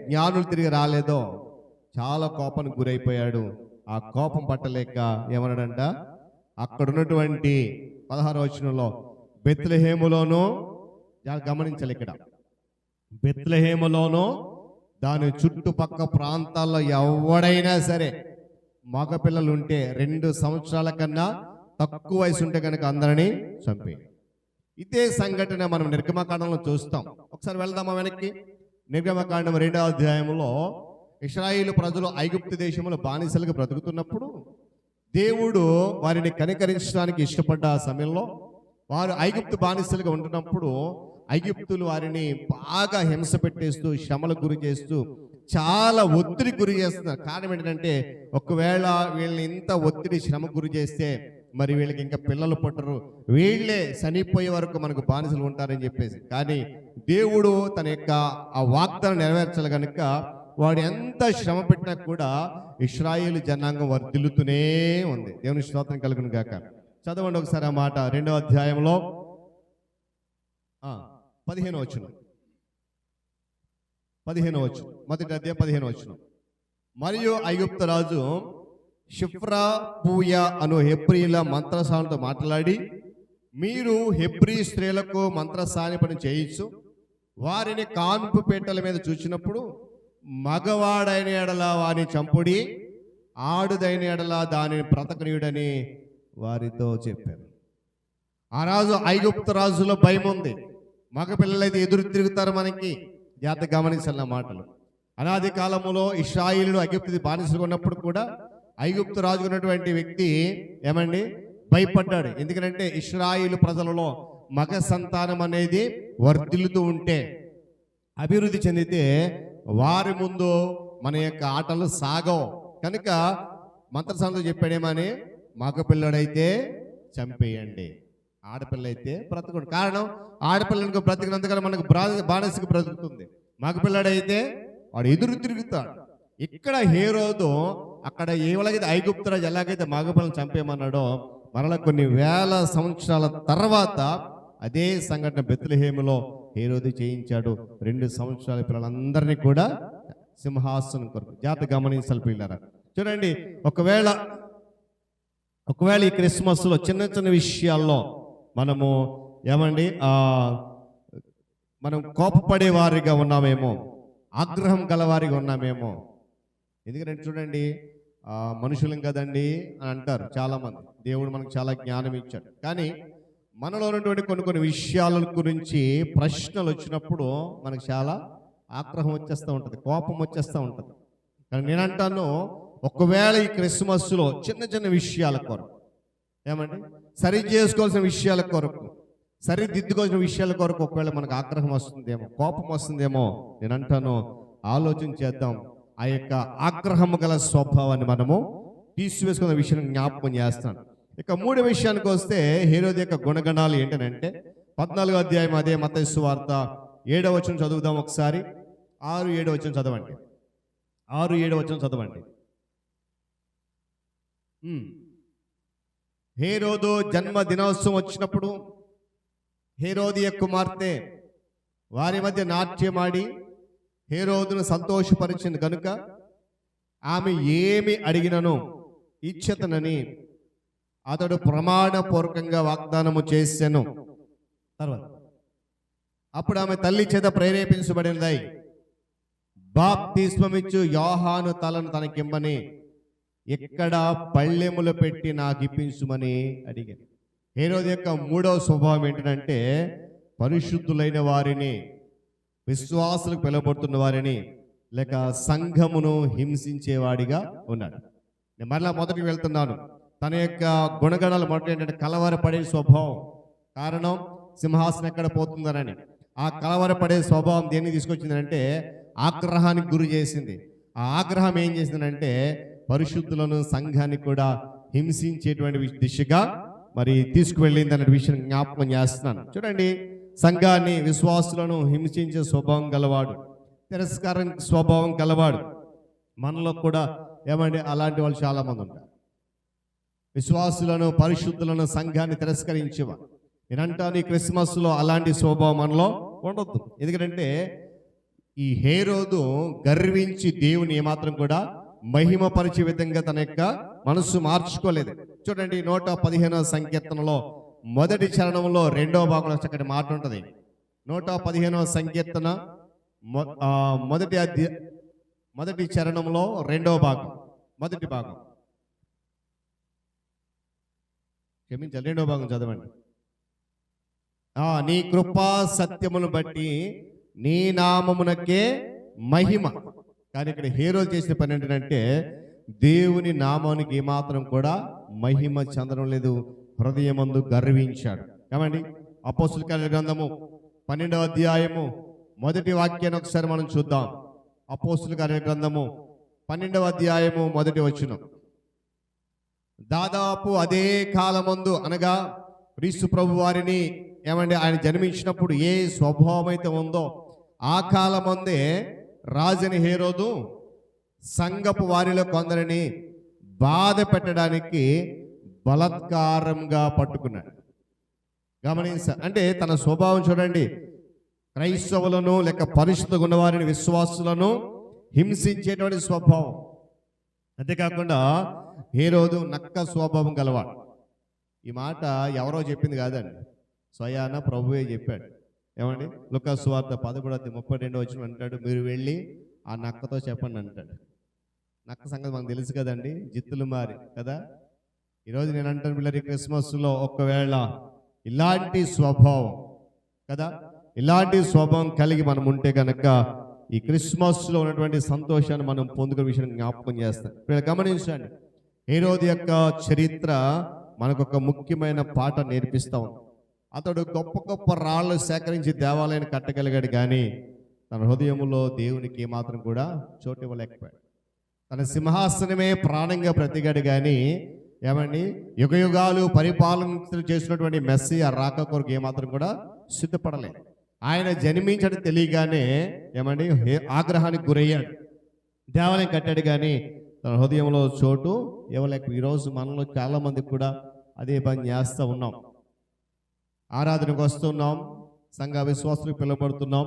జ్ఞానులు తిరిగి రాలేదో చాలా కోపానికి గురైపోయాడు. ఆ కోపం పట్టలేక ఏమన్నాడంట, అక్కడ ఉన్నటువంటి 16వ వచనంలో బెత్లెహేములోనూ, గమనించాలి ఇక్కడ, బెత్లెహేములోనూ దాని చుట్టుపక్క ప్రాంతాల్లో ఎవడైనా సరే మగపిల్లలు ఉంటే 2 సంవత్సరాల కన్నా తక్కువ వయసు ఉంటే కనుక అందరినీ చంపే. ఇదే సంఘటన మనం నిర్గమకాండంలో చూస్తాం. ఒకసారి వెళ్దామా వెనక్కి. నిర్గమకాండం 2వ అధ్యాయంలో ఇశ్రాయేలు ప్రజలు ఐగుప్తు దేశంలో బానిసలుగా బ్రతుకుతున్నప్పుడు దేవుడు వారిని కనికరించడానికి ఇష్టపడ్డ సమయంలో, వారు ఐగుప్తు బానిసలుగా ఉంటున్నప్పుడు ఐగుప్తులు వారిని బాగా హింస పెట్టేస్తూ, శ్రమలకు గురి చేస్తూ, చాలా ఒత్తిడి గురి చేస్తున్నారు. కారణం ఏంటంటే ఒకవేళ వీళ్ళని ఇంత ఒత్తిడి శ్రమకు గురి చేస్తే మరి వీళ్ళకి ఇంకా పిల్లలు పుట్టరు, వీళ్ళే చనిపోయే వరకు మనకు బానిసలు ఉంటారని చెప్పేసి. కానీ దేవుడు తన యొక్క ఆ వాగ్దానం నెరవేర్చాలి కనుక వాడు ఎంత శ్రమ పెట్టినా కూడా ఇశ్రాయేలు జనాంగం వర్ధిల్లుతూనే ఉంది. దేవుని స్తోత్రం కలుగును గాక. చదవండి ఒకసారి ఆ మాట 2వ అధ్యాయంలో 15వ వచనం, మొదటి అధ్యాయం 15వ వచనం. మరియు ఐగుప్తు రాజు షిఫ్రా పూయా అను హెబ్రీల మంత్రసానులతో మాట్లాడి, మీరు హెబ్రీ స్త్రీలకు మంత్రసాని పని చేయించు, వారిని కాన్పు పెట్టెల మీద చూచినప్పుడు మగవాడైన ఎడల వారిని చంపుడి, ఆడుదైన ఎడల దానిని బ్రతకనీయుడని వారితో చెప్పారు. ఆ రాజు ఐగుప్తు రాజులో భయం ఉంది. మగ పిల్లలైతే ఎదురు తిరుగుతారు. మనకి జాగ్రత్త గమనించాలన్న మాటలు. అనాది కాలములో ఇశ్రాయేలులు ఐగుప్తు బానిసలుగా ఉన్నప్పుడు కూడా ఐగుప్తు రాజు ఉన్నటువంటి వ్యక్తి భయపడ్డాడు. ఎందుకంటే ఇశ్రాయేలు ప్రజలలో మగ సంతానం అనేది వర్ధిల్లుతూ ఉంటే, అభివృద్ధి చెందితే వారి ముందు మన యొక్క ఆటలు సాగవు. కనుక మంత్రసానులు చెప్పాడేమని, మగ పిల్లడైతే చంపేయండి, ఆడపిల్ల అయితే బ్రతకడు. కారణం, ఆడపిల్లలకు బ్రతికినంతగా మనకు బానిసకు బ్రతుకుతుంది. మగపిల్లడైతే వాడు ఎదురు తిరుగుతాడు. ఇక్కడ హేరోదు అక్కడ ఎలాగైతే ఐగుప్తు రాజు ఎలాగైతే మగపిల్లని చంపేయమన్నాడో, మరలా కొన్ని వేల సంవత్సరాల తర్వాత అదే సంఘటన బెత్లెహేములో హేరోదు చేయించాడు. 2 సంవత్సరాల పిల్లలందరినీ కూడా సింహాసనం కొరకు. జాగ్రత్త గమనించాలి పిల్లరా. చూడండి, ఒకవేళ ఈ క్రిస్మస్లో చిన్న చిన్న విషయాల్లో మనము మనం కోపపడే వారిగా ఉన్నామేమో, ఆగ్రహం గలవారిగా ఉన్నామేమో. ఎందుకంటే చూడండి, మనుషులం కదండి అని అంటారు చాలామంది. దేవుడు మనకు చాలా జ్ఞానం ఇచ్చాడు. కానీ మనలో ఉన్నటువంటి కొన్ని విషయాల గురించి ప్రశ్నలు వచ్చినప్పుడు మనకు చాలా ఆగ్రహం వచ్చేస్తూ ఉంటుంది, కోపం వచ్చేస్తూ ఉంటుంది. కానీ నేను అంటాను, ఒకవేళ ఈ క్రిస్మస్లో చిన్న చిన్న విషయాల కొరకు సరి చేసుకోవాల్సిన విషయాల కొరకు, సరిదిద్దుకోవాల్సిన విషయాల కొరకు ఒకవేళ మనకు ఆగ్రహం వస్తుందేమో, కోపం వస్తుందేమో, నేను అంటాను ఆలోచన చేద్దాం. ఆ యొక్క ఆగ్రహం గల స్వభావాన్ని మనము తీసివేసుకున్న విషయాన్ని జ్ఞాపకం చేస్తాను. ఇక 3వ విషయానికి వస్తే హేరోదు యొక్క గుణగణాలు ఏంటనంటే 14వ అధ్యాయం అదే మత్తయి సువార్త 7వ వచనం చదువుదాం ఒకసారి. 6-7 వచనం చదవండి. 6-7 వచనం చదవండి. హేరోదు జన్మ దినోత్సవం వచ్చినప్పుడు హేరోదియ కుమార్తె వారి మధ్య నాట్యమాడి హేరోదును సంతోషపరిచింది కనుక ఆమె ఏమి అడిగినను ఇచ్చతనని అతడు ప్రమాణపూర్వకంగా వాగ్దానము చేసెను. తర్వాత అప్పుడు ఆమె తల్లి చేత ప్రేరేపించబడినదై బాప్తిస్మమిచ్చు యోహాను తలను తనకిమ్మని ఎక్కడ పళ్ళెములు పెట్టి నాకు ఇప్పించుమని అడిగాను. హేరోదు యొక్క 3వ స్వభావం ఏంటంటే పరిశుద్ధులైన వారిని, విశ్వాసులకు పిలువబడుతున్న వారిని లేక సంఘమును హింసించేవాడిగా ఉన్నాడు. నేను మరలా మొదటికి వెళ్తున్నాను. తన యొక్క గుణగణాలు మొదటి ఏంటంటే కలవరపడే స్వభావం. కారణం, సింహాసనం ఎక్కడ పోతుందనని. ఆ కలవరపడే స్వభావం దేన్ని తీసుకొచ్చిందంటే ఆగ్రహానికి గురి చేసింది. ఆ ఆగ్రహం ఏం చేసిందంటే పరిశుద్ధులను, సంఘాన్ని కూడా హింసించేటువంటి దిశగా తీసుకువెళ్ళింది అనే విషయం జ్ఞాపకం చేస్తున్నాను. చూడండి, సంఘాన్ని, విశ్వాసులను హింసించే స్వభావం గలవాడు, తిరస్కారం స్వభావం గలవాడు. మనలో కూడా అలాంటి వాళ్ళు చాలా మంది ఉంటారు. విశ్వాసులను, పరిశుద్ధులను, సంఘాన్ని తిరస్కరించేవారు. నేనంటాను ఈ క్రిస్మస్లో అలాంటి స్వభావం మనలో ఉండొద్దు. ఎందుకంటే ఈ హేరోదు గర్వించి దేవుని ఏమాత్రం కూడా మహిమపరిచే విధంగా తన యొక్క మనస్సు మార్చుకోలేదు. చూడండి, 115వ సంకీర్తనలో మొదటి చరణంలో 2వ భాగంలో చక్కటి మాట ఉంటుంది. 115వ సంకీర్తన మొదటి చరణంలో 2వ భాగం, మొదటి భాగం, క్షమించాలి 2వ భాగం చదవండి. నీ కృపా సత్యమును బట్టి నీ నామమునకే మహిమ. కానీ ఇక్కడ హేరోదు చేసిన పని ఏంటంటే దేవుని నామానికి ఏమాత్రం కూడా మహిమ చెందడం లేదు, హృదయమందు గర్వించాడు. ఏమండి, అపోస్తుల కార్యాల గ్రంథము 12వ అధ్యాయము మొదటి వాక్యాన్ని ఒకసారి మనం చూద్దాం. అపోస్తుల కార్యాల గ్రంథము 12వ అధ్యాయము మొదటి వచనం. దాదాపు అదే కాలమందు, అనగా క్రీస్తు ప్రభు వారిని ఆయన జన్మించినప్పుడు ఏ స్వభావం అయితే ఉందో ఆ కాలమందే రాజుని హేరోదు సంఘపు వారిలో కొందరిని బాధ పెట్టడానికి బలాత్కారంగా పట్టుకున్నాడు. అంటే తన స్వభావం చూడండి, క్రైస్తవులను లేక పరిశుద్ధ ఉన్నవారిని విశ్వాసులను హింసించేటువంటి స్వభావం. అంతేకాకుండా హేరోదు నక్క స్వభావం గలవాడు. ఈ మాట ఎవరో చెప్పింది కాదండి, స్వయాన ప్రభువే చెప్పాడు. ఏమండి, లూకా సువార్త 11:32 అంటాడు, మీరు వెళ్ళి ఆ నక్కతో చెప్పండి అంటాడు. నక్క సంగతి మనకు తెలుసు కదండి, జిత్తులు మారి కదా. ఈరోజు నేను అంటాను పిల్లలు, క్రిస్మస్లో ఒకవేళ ఇలాంటి స్వభావం కదా, ఇలాంటి స్వభావం కలిగి మనం ఉంటే కనుక ఈ క్రిస్మస్లో ఉన్నటువంటి సంతోషాన్ని మనం పొందుకునే విషయాన్ని జ్ఞాపకం చేస్తాం. ఇక్కడ గమనించండి, హేరోదు యొక్క చరిత్ర మనకు ఒక ముఖ్యమైన పాట నేర్పిస్తాం. అతడు గొప్ప గొప్ప రాళ్ళు సేకరించి దేవాలయాన్ని కట్టగలిగాడు, కానీ తన హృదయంలో దేవునికి ఏమాత్రం కూడా చోటు ఇవ్వలేకపోయాడు. తన సింహాసనమే ప్రాణంగా బ్రతికాడు, కానీ ఏమండి యుగ యుగాలు పరిపాలన చేసినటువంటి మెస్సియా రాక కొరకు ఏమాత్రం కూడా సిద్ధపడలేదు. ఆయన జన్మించడం తెలియగానే ఏమండి ఆగ్రహానికి గురయ్యాడు, దేవాలయం కట్టాడు, కానీ తన హృదయంలో చోటు ఇవ్వలేక. ఈరోజు మనలో చాలా మందికి కూడా అదే పని చేస్తూ ఉన్నాం. ఆరాధనకు వస్తున్నాం, సంఘ విశ్వాసులకు పిలువబడుతున్నాం,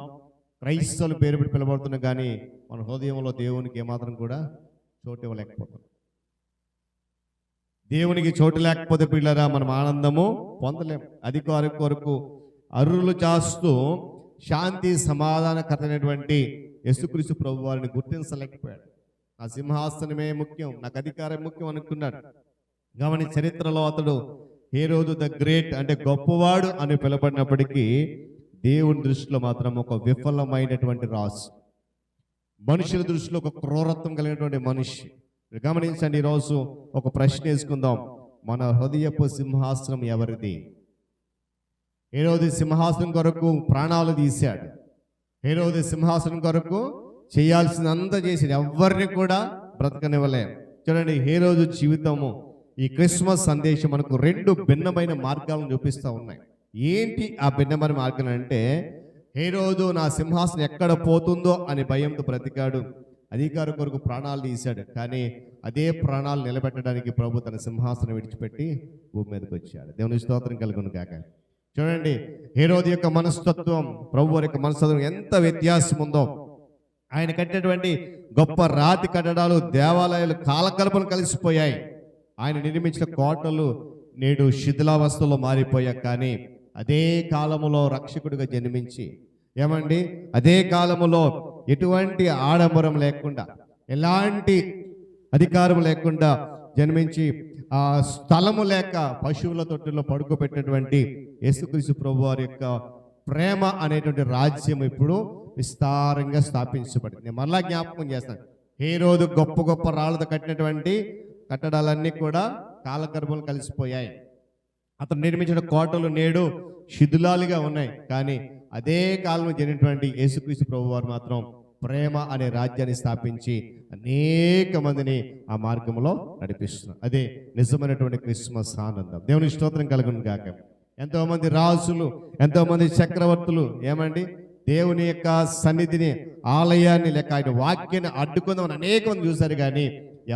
క్రైస్తవులు పేరు పెట్టి పిలువబడుతున్నాం, కానీ మన హృదయంలో దేవునికి ఏమాత్రం కూడా చోటు ఇవ్వలేకపోతున్నాం. దేవునికి చోటు లేకపోతే పిల్లరా మనం ఆనందము పొందలేం. అధికారి కొరకు అర్రులు చేస్తూ శాంతి సమాధానకరమైనటువంటి యేసుక్రీస్తు ప్రభు వారిని గుర్తించలేకపోయాడు. నా సింహాసనమే ముఖ్యం, నాకు అధికారం ముఖ్యం అనుకున్నాడు. గమని చరిత్రలో అతడు హేరోదు ద గ్రేట్ అంటే గొప్పవాడు అని పిలువబడినప్పటికీ దేవుని దృష్టిలో మాత్రం ఒక విఫలమైనటువంటి రాజు, మనుషుల దృష్టిలో ఒక క్రూరత్వం కలిగినటువంటి మనిషి. గమనించండి, ఈరోజు ఒక ప్రశ్న వేసుకుందాం, మన హృదయపు సింహాసనం ఎవరిది? హేరోదు సింహాసనం కొరకు ప్రాణాలు తీశాడు, హేరోదు సింహాసనం కొరకు చేయాల్సినంత చేసాడు, ఎవరిని కూడా బ్రతకనివ్వలేం. చూడండి, హేరోదు జీవితము ఈ క్రిస్మస్ సందేశం మనకు రెండు భిన్నమైన మార్గాలను చూపిస్తూ ఉన్నాయి. ఏంటి ఆ భిన్నమైన మార్గం అంటే, హేరోదు నా సింహాసనం ఎక్కడ పోతుందో అని భయంతో బ్రతికాడు, అధికారి కొరకు ప్రాణాలు తీశాడు, కానీ అదే ప్రాణాలు నిలబెట్టడానికి ప్రభు తన సింహాసనం విడిచిపెట్టి భూమి మీదకి వచ్చాడు. దేవుని స్తోత్రం కలుగును గాక. చూడండి, హేరోదు యొక్క మనస్తత్వం ప్రభు యొక్క మనస్తత్వం ఎంత వ్యత్యాసం ఉందో. ఆయన కట్టినటువంటి గొప్ప రాతి కట్టడాలు, దేవాలయాలు కాలకల్పన కలిసిపోయాయి. ఆయన నిర్మించిన కోటలు నేడు శిథిలావస్థలో మారిపోయాయి, కానీ అదే కాలములో రక్షకుడిగా జన్మించి ఏమండి అదే కాలములో ఎటువంటి ఆడంబరం లేకుండా, ఎలాంటి అధికారం లేకుండా జన్మించి ఆ స్థలము లేక పశువుల తొట్టులో పడుకోబెట్టినటువంటి యేసుక్రీస్తు ప్రభు వారి యొక్క ప్రేమ అనేటువంటి రాజ్యం ఇప్పుడు విస్తారంగా స్థాపించబడింది. నేను మరలా జ్ఞాపకం చేస్తాను, హేరోదు గొప్ప గొప్ప రాళ్ళతో కట్టినటువంటి కట్టడాలన్నీ కూడా కాలగర్భంలో కలిసిపోయాయి. అతను నిర్మించిన కోటలు నేడు శిథిలాలుగా ఉన్నాయి, కానీ అదే కాలంలో జరిగినటువంటి యేసుక్రీస్తు ప్రభు వారు మాత్రం ప్రేమ అనే రాజ్యాన్ని స్థాపించి అనేక మందిని ఆ మార్గంలో నడిపిస్తున్నారు. అదే నిజమైనటువంటి క్రిస్మస్ ఆనందం. దేవుని స్తోత్రం కలుగును గాక. ఎంతో మంది రాజులు, ఎంతో మంది చక్రవర్తులు ఏమండి దేవుని యొక్క సన్నిధిని, ఆలయాన్ని లేక ఆయన వాక్యాన్ని అడ్డుకుందామని అనేక మంది చూశారు, కానీ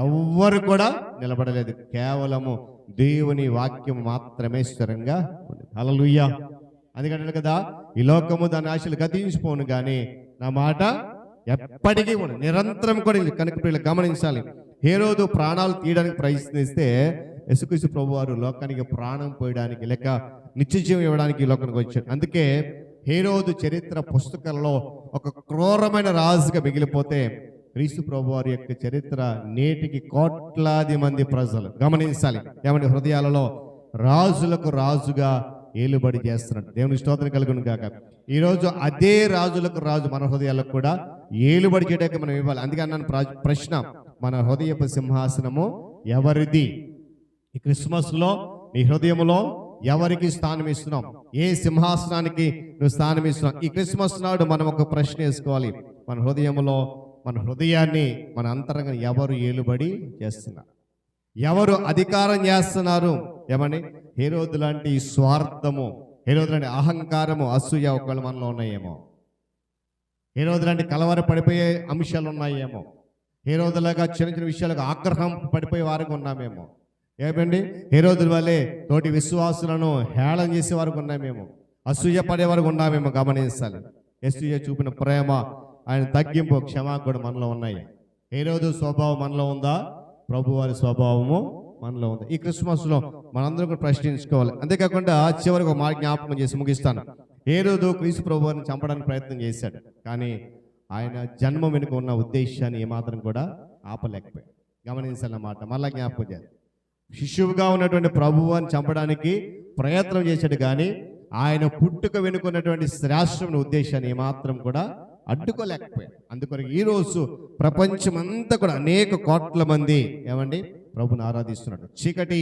ఎవ్వరు కూడా నిలబడలేదు. కేవలము దేవుని వాక్యం మాత్రమే స్థిరంగా ఉంది. హల్లెలూయా. అందుకంటే కదా, ఈ లోకము దాని ఆశలు గతించిపోను, కానీ నా మాట ఎప్పటికీ కూడా నిరంతరం కూడా. కనుక వీళ్ళు గమనించాలి, హేరోదు ప్రాణాలు తీయడానికి ప్రయత్నిస్తే యేసుక్రీస్తు ప్రభు వారు లోకానికి ప్రాణం పోయడానికి లేక నిత్యజీవం ఇవ్వడానికి ఈ లోకానికి వచ్చాడు. అందుకే హేరోదు చరిత్ర పుస్తకంలో ఒక క్రూరమైన రాజుగా మిగిలిపోతే, క్రీస్తు ప్రభు వారి యొక్క చరిత్ర నేటికి కోట్లాది మంది ప్రజలు గమనించాలి, ఏమంటే హృదయాలలో రాజులకు రాజుగా ఏలుబడి చేస్తున్నాడు. దేవుని స్తోత్రం కలుగును గాక. ఈరోజు అదే రాజులకు రాజు మన హృదయాలకు కూడా ఏలుబడి చేయడానికి మనం ఇవ్వాలి. అందుకే అన్నాను ప్రశ్న, మన హృదయపు సింహాసనము ఎవరిది? ఈ క్రిస్మస్ లో నీ హృదయంలో ఎవరికి స్థానం ఇస్తున్నాం? ఏ సింహాసనానికి నువ్వు స్థానం ఇస్తున్నావు? ఈ క్రిస్మస్ నాడు మనం ఒక ప్రశ్న వేసుకోవాలి, మన హృదయంలో, మన హృదయాన్ని, మన అంతరంగా ఎవరు ఏలుబడి చేస్తున్నారు? ఎవరు అధికారం చేస్తున్నారు? ఏమని హేరోదు లాంటి స్వార్థము, హేరోదు లాంటి అహంకారము, అసూయ ఒకవేళ మనలో ఉన్నాయేమో, హేరోదు లాంటి కలవర పడిపోయే అంశాలు ఉన్నాయేమో, హేరోదులాగా చిన్న చిన్న విషయాలకు ఆగ్రహం పడిపోయే వారికి ఉన్నామేమో, ఏమండి హేరోదుల వల్లే తోటి విశ్వాసులను హేళన చేసే వరకు ఉన్నాయి మేము, అసూయ పడే వరకు ఉన్నామేమో గమనించాలి. యేసయ్య చూపిన ప్రేమ, ఆయన తగ్గింపు, క్షమాగుణ మనలో ఉన్నాయి. హేరోదు స్వభావం మనలో ఉందా? ప్రభువారి స్వభావము మనలో ఉంది. ఈ క్రిస్మస్లో మనందరం కూడా ప్రశ్నించుకోవాలి. అంతేకాకుండా చివరికి ఒక మాట జ్ఞాపకం చేసి ముగిస్తాను. హేరోదు క్రీస్తు ప్రభువారిని చంపడానికి ప్రయత్నం చేశాడు, కానీ ఆయన జన్మ వెనుక ఉన్న ఉద్దేశాన్ని ఏమాత్రం కూడా ఆపలేకపోయాడు. గమనించాలన్నమాట. మళ్ళా జ్ఞాపకం చేయాలి. శిశువుగా ఉన్నటువంటి ప్రభువాన్ని చంపడానికి ప్రయత్నం చేశాడు, కానీ ఆయన పుట్టుక వెనుకున్నటువంటి శ్రేష్టమైన ఉద్దేశాన్ని ఏమాత్రం కూడా అడ్డుకోలేకపోయాడు. అందుకొరకు ఈ రోజు ప్రపంచమంతా కూడా అనేక కోట్ల మంది ఏమండి ప్రభుని ఆరాధిస్తున్నాడు. చీకటి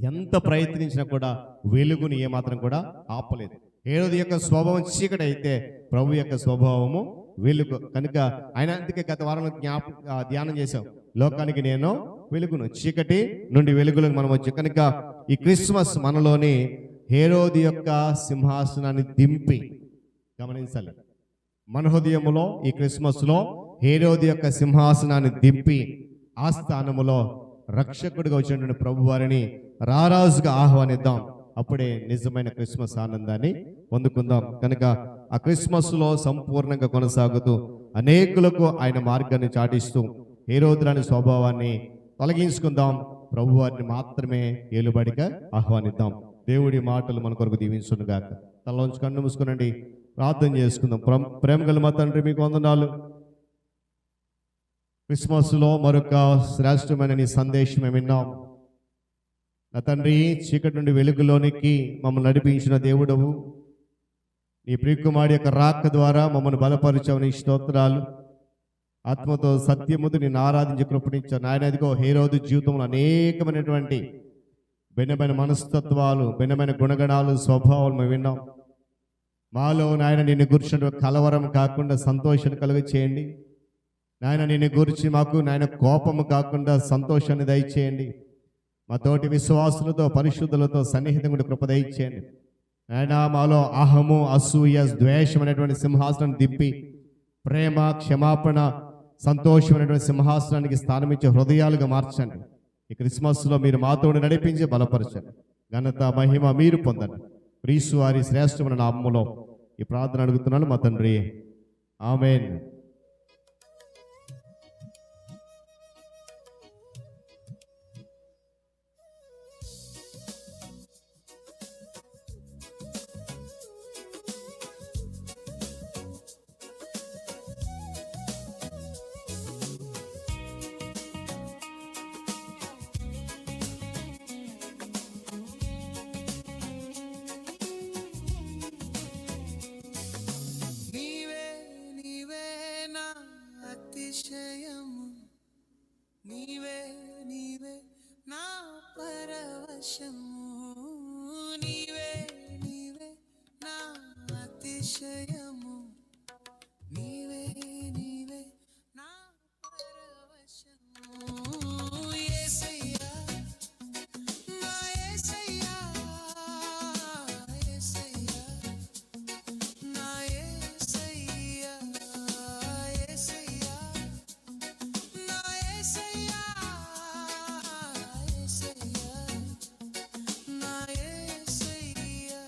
ఎంత ప్రయత్నించినా కూడా వెలుగుని ఏమాత్రం కూడా ఆపలేదు. హేరోదు యొక్క స్వభావం చీకటి అయితే ప్రభు యొక్క స్వభావము వెలుగు కనుక ఆయన అందుకే గత వారంలో ధ్యానం చేశాం. లోకానికి నేను వెలుగును, చీకటి నుండి వెలుగులకు మనం వచ్చి కనుక ఈ క్రిస్మస్ మనలోని హేరోదు యొక్క సింహాసనాన్ని దింపి గమనించాలి. మన హృదయములో ఈ క్రిస్మస్ లో హేరోదు యొక్క సింహాసనాన్ని దింపి ఆ స్థానములో రక్షకుడిగా వచ్చినటువంటి ప్రభు వారిని రారాజుగా ఆహ్వానిద్దాం. అప్పుడే నిజమైన క్రిస్మస్ ఆనందాన్ని పొందుకుందాం. కనుక ఆ క్రిస్మస్ లో సంపూర్ణంగా కొనసాగుతూ అనేకులకు ఆయన మార్గాన్ని చాటిస్తూ హేరోదులాని స్వభావాన్ని తొలగించుకుందాం. ప్రభు వారిని మాత్రమే ఏలుబడిగా ఆహ్వానిద్దాం. దేవుడి మాటలు మన కొరకు దీవించునుగాక. తలలోంచి కన్ను మూసుకునండి, ప్రార్థన చేసుకుందాం. ప్రేమ గల మా తండ్రి, మీకు వందనాలు. క్రిస్మస్లో మరొక శ్రేష్టమైన నీ సందేశం మేము విన్నాం. నా తండ్రి, చీకటి నుండి వెలుగులోనికి మమ్మల్ని నడిపించిన దేవుడవు, నీ ప్రియకుమారి యొక్క రాక ద్వారా మమ్మల్ని బలపరిచావు. నీ స్తోత్రాలు. ఆత్మతో సత్యముతో నేను ఆరాధించి కృపణించాను. నాయన, అదిగో హేరోదు జీవితంలో అనేకమైనటువంటి భిన్నమైన మనస్తత్వాలు, భిన్నమైన గుణగణాలు, స్వభావాలు మేము విన్నాం. మాలో నాయన నిన్ను గురించిన కలవరం కాకుండా సంతోషాన్ని కలుగ చేయండి. నాయన నిన్ను గురించి మాకు నాయన కోపము కాకుండా సంతోషాన్ని దయచేయండి. మా తోటి విశ్వాసులతో పరిశుద్ధులతో సన్నిహితంగా కృప దయచేయండి. నాయన మాలో అహము, అసూయ, ద్వేషం అనేటువంటి సింహాసనాన్ని దింపి ప్రేమ, క్షమాపణ, సంతోషమైనటువంటి సింహాసనానికి స్థానమిచ్చే హృదయాలుగా మార్చండి. ఈ క్రిస్మస్లో మీరు మాతో నడిపించి బలపరచండి. ఘనత, మహిమ మీరు పొందండి. క్రీస్తు వారి శ్రేష్టమైన నామములో ఈ ప్రార్థన అడుగుతున్నాను మా తండ్రి, ఆమేన్. నీవే నీవే నా పరవశము, నీవే నీవే నా అతిశయము, నీవే నీవే నా పరవశము. యేసయ్యా, నా యేసయ్యా, యేసయ్యా, నా యేసయ్యా, యేసయ్యా, నా యేసయ్యా, యేసయ్యా, నా యేసయ్యా.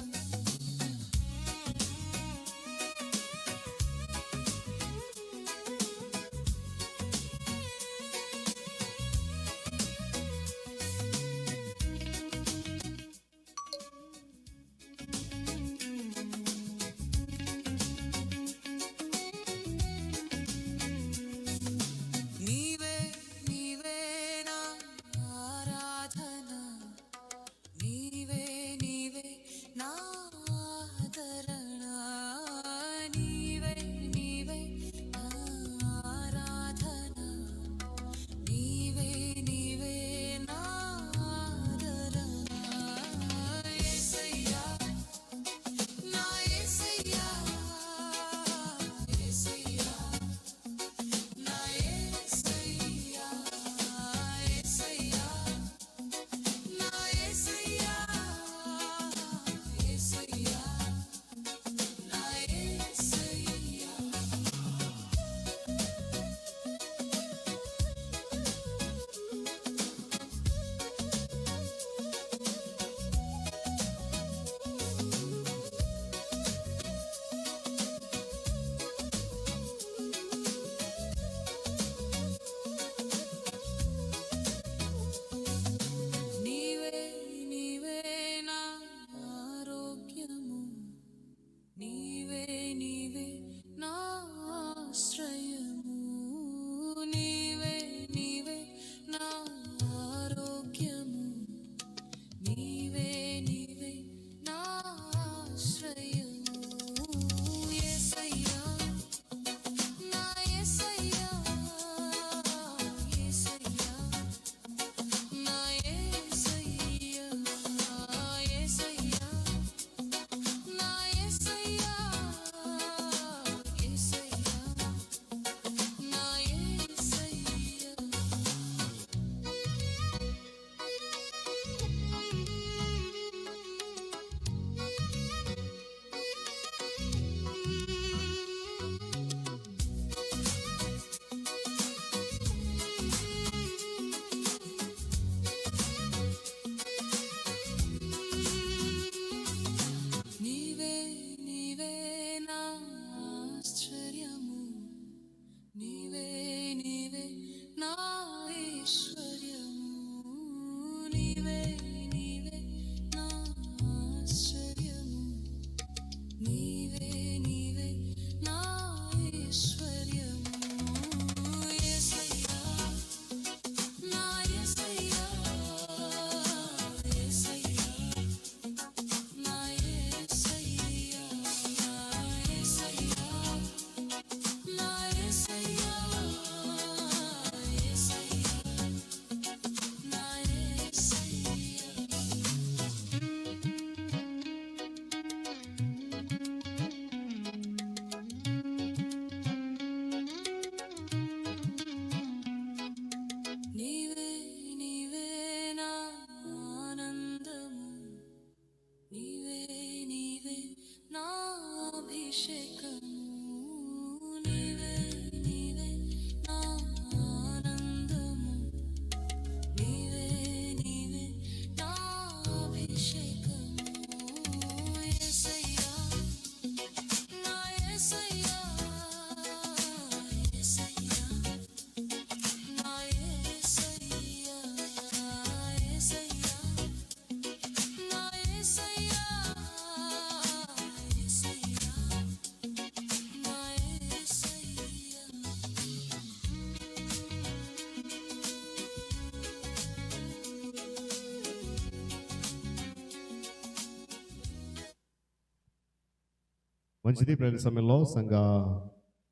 మంచిది. ప్రతి సమయంలో సంఘ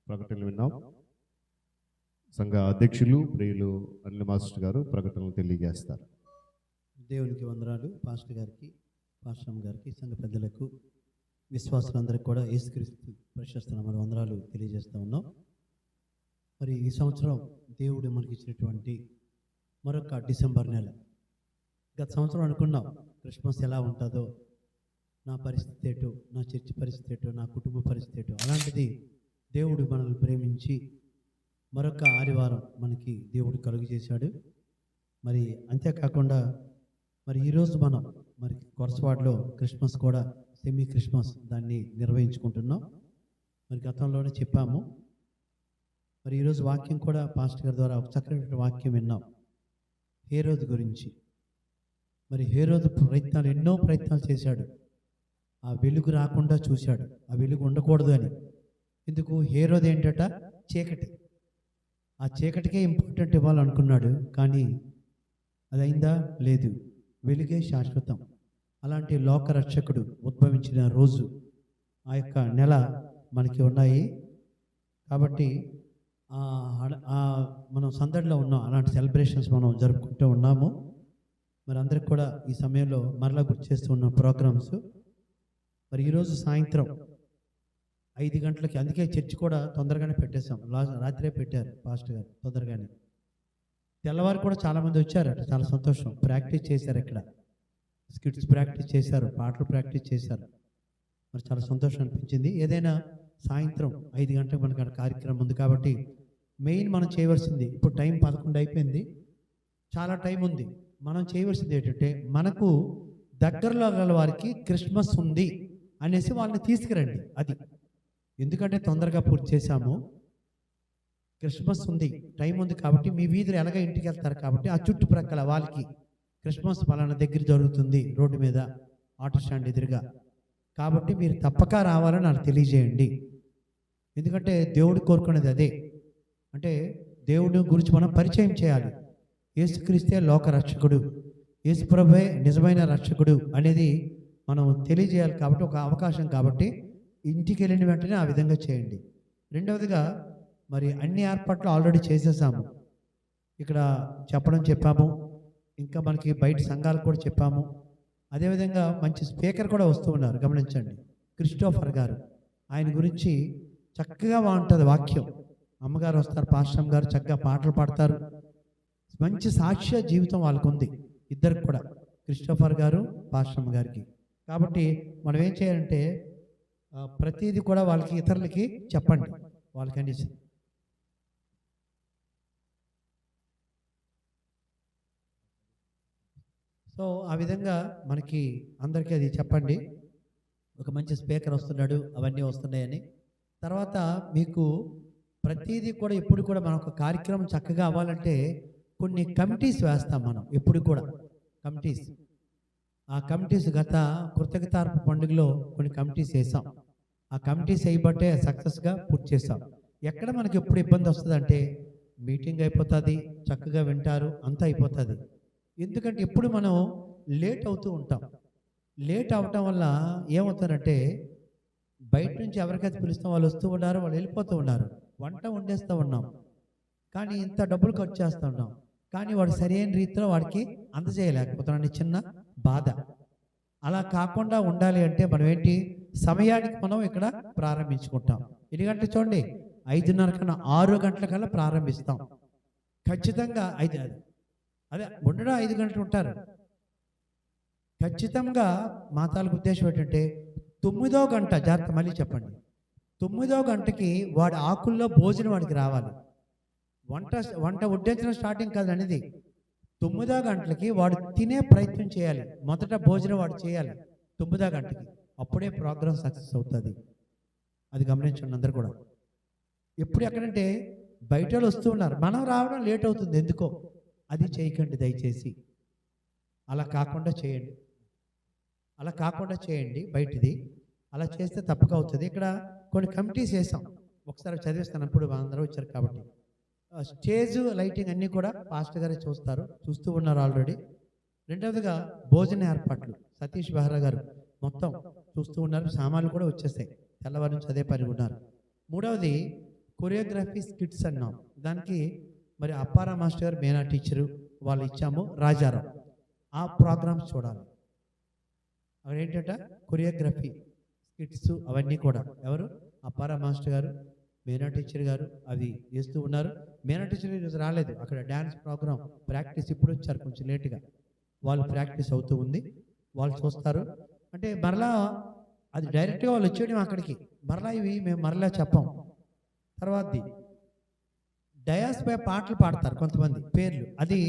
ప్రకటనలు విన్నాం. సంఘ అధ్యక్షులు ప్రియులు అనిల్ మాస్టర్ గారు ప్రకటనలు తెలియజేస్తారు. దేవునికి వందనాలు. పాస్టర్ గారికి, పాస్టర్ గారికి, సంఘ పెద్దలకు, విశ్వాసులందరికీ కూడా యేసుక్రీస్తు ప్రశస్త నామమున వందనాలు తెలియజేస్తూ ఉన్నాం. మరి ఈ సంవత్సరం దేవుడు మనకి ఇచ్చినటువంటి మరొక డిసెంబర్ నెల. గత సంవత్సరం అనుకున్నాం క్రిస్మస్ ఎలా ఉంటుందో, నా పరిస్థితి ఏంటో, నా చర్చి పరిస్థితి ఏంటో, నా కుటుంబ పరిస్థితి ఏంటో. అలాంటిది దేవుడు మనల్ని ప్రేమించి మరొక ఆదివారం మనకి దేవుడు కలుగు చేశాడు. మరి అంతేకాకుండా మరి ఈరోజు మనం మరి కొరసవాడలో క్రిస్మస్ కూడా సెమీ క్రిస్మస్ దాన్ని నిర్వహించుకుంటున్నాం. మరి గతంలోనే చెప్పాము. మరి ఈరోజు వాక్యం కూడా పాస్టర్ గారి ద్వారా ఒక చక్కటి వాక్యం విన్నాం హేరోదు గురించి. మరి హేరోదు ప్రయత్నాలు, ఎన్నో ప్రయత్నాలు చేశాడు. ఆ వెలుగు రాకుండా చూశాడు, ఆ వెలుగు ఉండకూడదు అని. ఎందుకు? హేరోదు ఏంటట? చీకటి. ఆ చీకటికే ఇంపార్టెంట్ ఇవ్వాలనుకున్నాడు, కానీ అది అయిందా? లేదు. వెలుగే శాశ్వతం. అలాంటి లోకరక్షకుడు ఉద్భవించిన రోజు, ఆ యొక్క నెల మనకి ఉన్నాయి. కాబట్టి మనం సందడిలో ఉన్నాం, అలాంటి సెలబ్రేషన్స్ మనం జరుపుకుంటూ ఉన్నాము. మరి అందరికి కూడా ఈ సమయంలో మరలా గుర్తు చేస్తూ ఉన్న ప్రోగ్రామ్స్. మరి ఈరోజు సాయంత్రం 5 గంటలకి, అందుకే చర్చి కూడా తొందరగానే పెట్టేశాం. రాత్రే పెట్టారు పాస్టర్ గారు తొందరగానే. తెల్లవారు కూడా చాలామంది వచ్చారట, చాలా సంతోషం. ప్రాక్టీస్ చేశారు, ఇక్కడ స్కిట్స్ ప్రాక్టీస్ చేశారు, పాటలు ప్రాక్టీస్ చేశారు. మరి చాలా సంతోషం అనిపించింది. ఏదైనా సాయంత్రం 5 గంటలకు మనకు అక్కడ కార్యక్రమం ఉంది కాబట్టి మెయిన్ మనం చేయవలసింది, ఇప్పుడు టైం 11 అయిపోయింది, చాలా టైం ఉంది. మనం చేయవలసింది ఏంటంటే, మనకు దగ్గరలో గల వారికి క్రిస్మస్ ఉంది అనేసి వాళ్ళని తీసుకురండి. అది ఎందుకంటే తొందరగా పూర్తి చేశాము. క్రిస్మస్ ఉంది, టైం ఉంది కాబట్టి మీ వీధిలో ఎలాగ ఇంటికి వెళ్తారు కాబట్టి ఆ చుట్టుప్రక్కల వాళ్ళకి క్రిస్మస్ పలానా దగ్గర జరుగుతుంది, రోడ్డు మీద ఆటో స్టాండ్ ఎదురుగా, కాబట్టి మీరు తప్పక రావాలని నాకు తెలియజేయండి. ఎందుకంటే దేవుడు కోరుకునేది అదే. అంటే దేవుడి గురించి మనం పరిచయం చేయాలి. యేసుక్రీస్తే లోక రక్షకుడు, యేసుప్రభువే నిజమైన రక్షకుడు అనేది మనం తెలియజేయాలి. కాబట్టి ఒక అవకాశం, కాబట్టి ఇంటికి వెళ్ళిన వెంటనే ఆ విధంగా చేయండి. రెండవదిగా, మరి అన్ని ఏర్పాట్లు ఆల్రెడీ చేసేసాము. ఇక్కడ చెప్పాము, ఇంకా మనకి బయట సంఘాలు కూడా చెప్పాము. అదేవిధంగా మంచి స్పీకర్ కూడా వస్తూ ఉన్నారు, గమనించండి. క్రిస్టోఫర్ గారు, ఆయన గురించి చక్కగా బాగుంటుంది వాక్యం. అమ్మగారు వస్తారు, పాస్టర్ గారు చక్కగా పాటలు పాడతారు. మంచి సాక్ష్య జీవితం వాళ్ళకు ఉంది, ఇద్దరికి కూడా, క్రిస్టోఫర్ గారు, పాస్టర్ గారికి. కాబట్టి మనం ఏం చేయాలంటే ప్రతిదీ కూడా వాళ్ళకి, ఇతరులకి చెప్పండి వాళ్ళకి అనేసి. సో ఆ విధంగా మనకి అందరికీ అది చెప్పండి. ఒక మంచి స్పీకర్ వస్తున్నాడు, అవన్నీ వస్తున్నాయని. తర్వాత మీకు ప్రతిదీ కూడా, ఎప్పుడు కూడా మన ఒక కార్యక్రమం చక్కగా అవ్వాలంటే కొన్ని కమిటీస్ వేస్తాం మనం ఎప్పుడు కూడా. కమిటీస్, ఆ కమిటీస్ గత కృతజ్ఞతార్పణ పండుగలో కొన్ని కమిటీస్ వేసాం. ఆ కమిటీస్ వేయబట్టే సక్సెస్గా పూర్తి చేసాం. ఎక్కడ మనకి ఎప్పుడు ఇబ్బంది వస్తుందంటే, మీటింగ్ అయిపోతుంది, చక్కగా వింటారు, అంతా అయిపోతుంది. ఎందుకంటే ఎప్పుడు మనం లేట్ అవుతూ ఉంటాం. లేట్ అవటం వల్ల ఏమవుతారంటే, బయట నుంచి ఎవరికైతే పిలుస్తాం వాళ్ళు వస్తూ ఉన్నారు, వాళ్ళు వెళ్ళిపోతూ ఉన్నారు. వంట వండేస్తూ ఉన్నాం, కానీ ఇంత డబ్బులు ఖర్చు చేస్తూ ఉన్నాం, కానీ వాడు సరైన రీతిలో వాడికి అందజేయలేకపోతున్నాడు, చిన్న బాధ. అలా కాకుండా ఉండాలి అంటే మనం ఏంటి, సమయానికి మనం ఇక్కడ ప్రారంభించుకుంటాం. 2 గంటలు చూడండి, 5:30 కన్నా 6 గంటల కల్లా ప్రారంభిస్తాం ఖచ్చితంగా. అదే ఉండడం 5 గంటలు ఉంటారు ఖచ్చితంగా. మా తాలూకు ఉద్దేశం ఏంటంటే 9వ గంట, జాగ్రత్త మళ్ళీ చెప్పండి, 9వ గంటకి వాడి ఆకుల్లో భోజనం వాడికి రావాలి. వంట వడ్డించడం స్టార్టింగ్ కాదు అనేది, 9వ గంటలకి వాడు తినే ప్రయత్నం చేయాలి. మొదట భోజనం వాడు చేయాలి 9వ గంటకి, అప్పుడే ప్రోగ్రామ్ సక్సెస్ అవుతుంది. అది గమనించండి అందరు కూడా. ఎప్పుడు ఎక్కడంటే బయట వాళ్ళు వస్తూ ఉన్నారు, మనం రావడం లేట్ అవుతుంది ఎందుకో. అది చేయకండి దయచేసి. అలా కాకుండా చేయండి బయటిది. అలా చేస్తే తప్పక అవుతుంది. ఇక్కడ కొన్ని కమిటీస్ వేసాం, ఒకసారి చదివిస్తాను, అప్పుడు అందరూ వచ్చారు కాబట్టి. స్టేజ్ లైటింగ్ అన్నీ కూడా పాస్టర్ గారే చూస్తూ ఉన్నారు ఆల్రెడీ. రెండవదిగా భోజన ఏర్పాట్లు సతీష్ బెహ్రా గారు మొత్తం చూస్తూ ఉన్నారు, సామాన్లు కూడా వచ్చేస్తాయి. తెల్లవారి నుంచి అదే పని ఉన్నారు. మూడవది కొరియోగ్రఫీ స్కిట్స్ అన్నాం. దానికి మరి అప్పారా మాస్టర్ గారు, మేనా టీచరు వాళ్ళు ఇచ్చాము. రాజారావు ఆ ప్రోగ్రామ్స్ చూడాలి. అక్కడ ఏంటంటే కొరియోగ్రఫీ స్కిట్స్ అవన్నీ కూడా ఎవరు, అప్పారా మాస్టర్ గారు, మేనా టీచర్ గారు అవి చేస్తూ ఉన్నారు. మేనా టీచర్ ఈరోజు రాలేదు, అక్కడ డ్యాన్స్ ప్రోగ్రామ్ ప్రాక్టీస్ ఇప్పుడు వచ్చారు కొంచెం లేటుగా. వాళ్ళు ప్రాక్టీస్ అవుతూ ఉంది, వాళ్ళు చూస్తారు. అంటే మరలా అది డైరెక్ట్గా వాళ్ళు వచ్చేయడం అక్కడికి, మరలా ఇవి మేము మరలా చెప్పాం. తర్వాతది డయాస్ పై పాటలు పాడతారు కొంతమంది పేర్లు, అది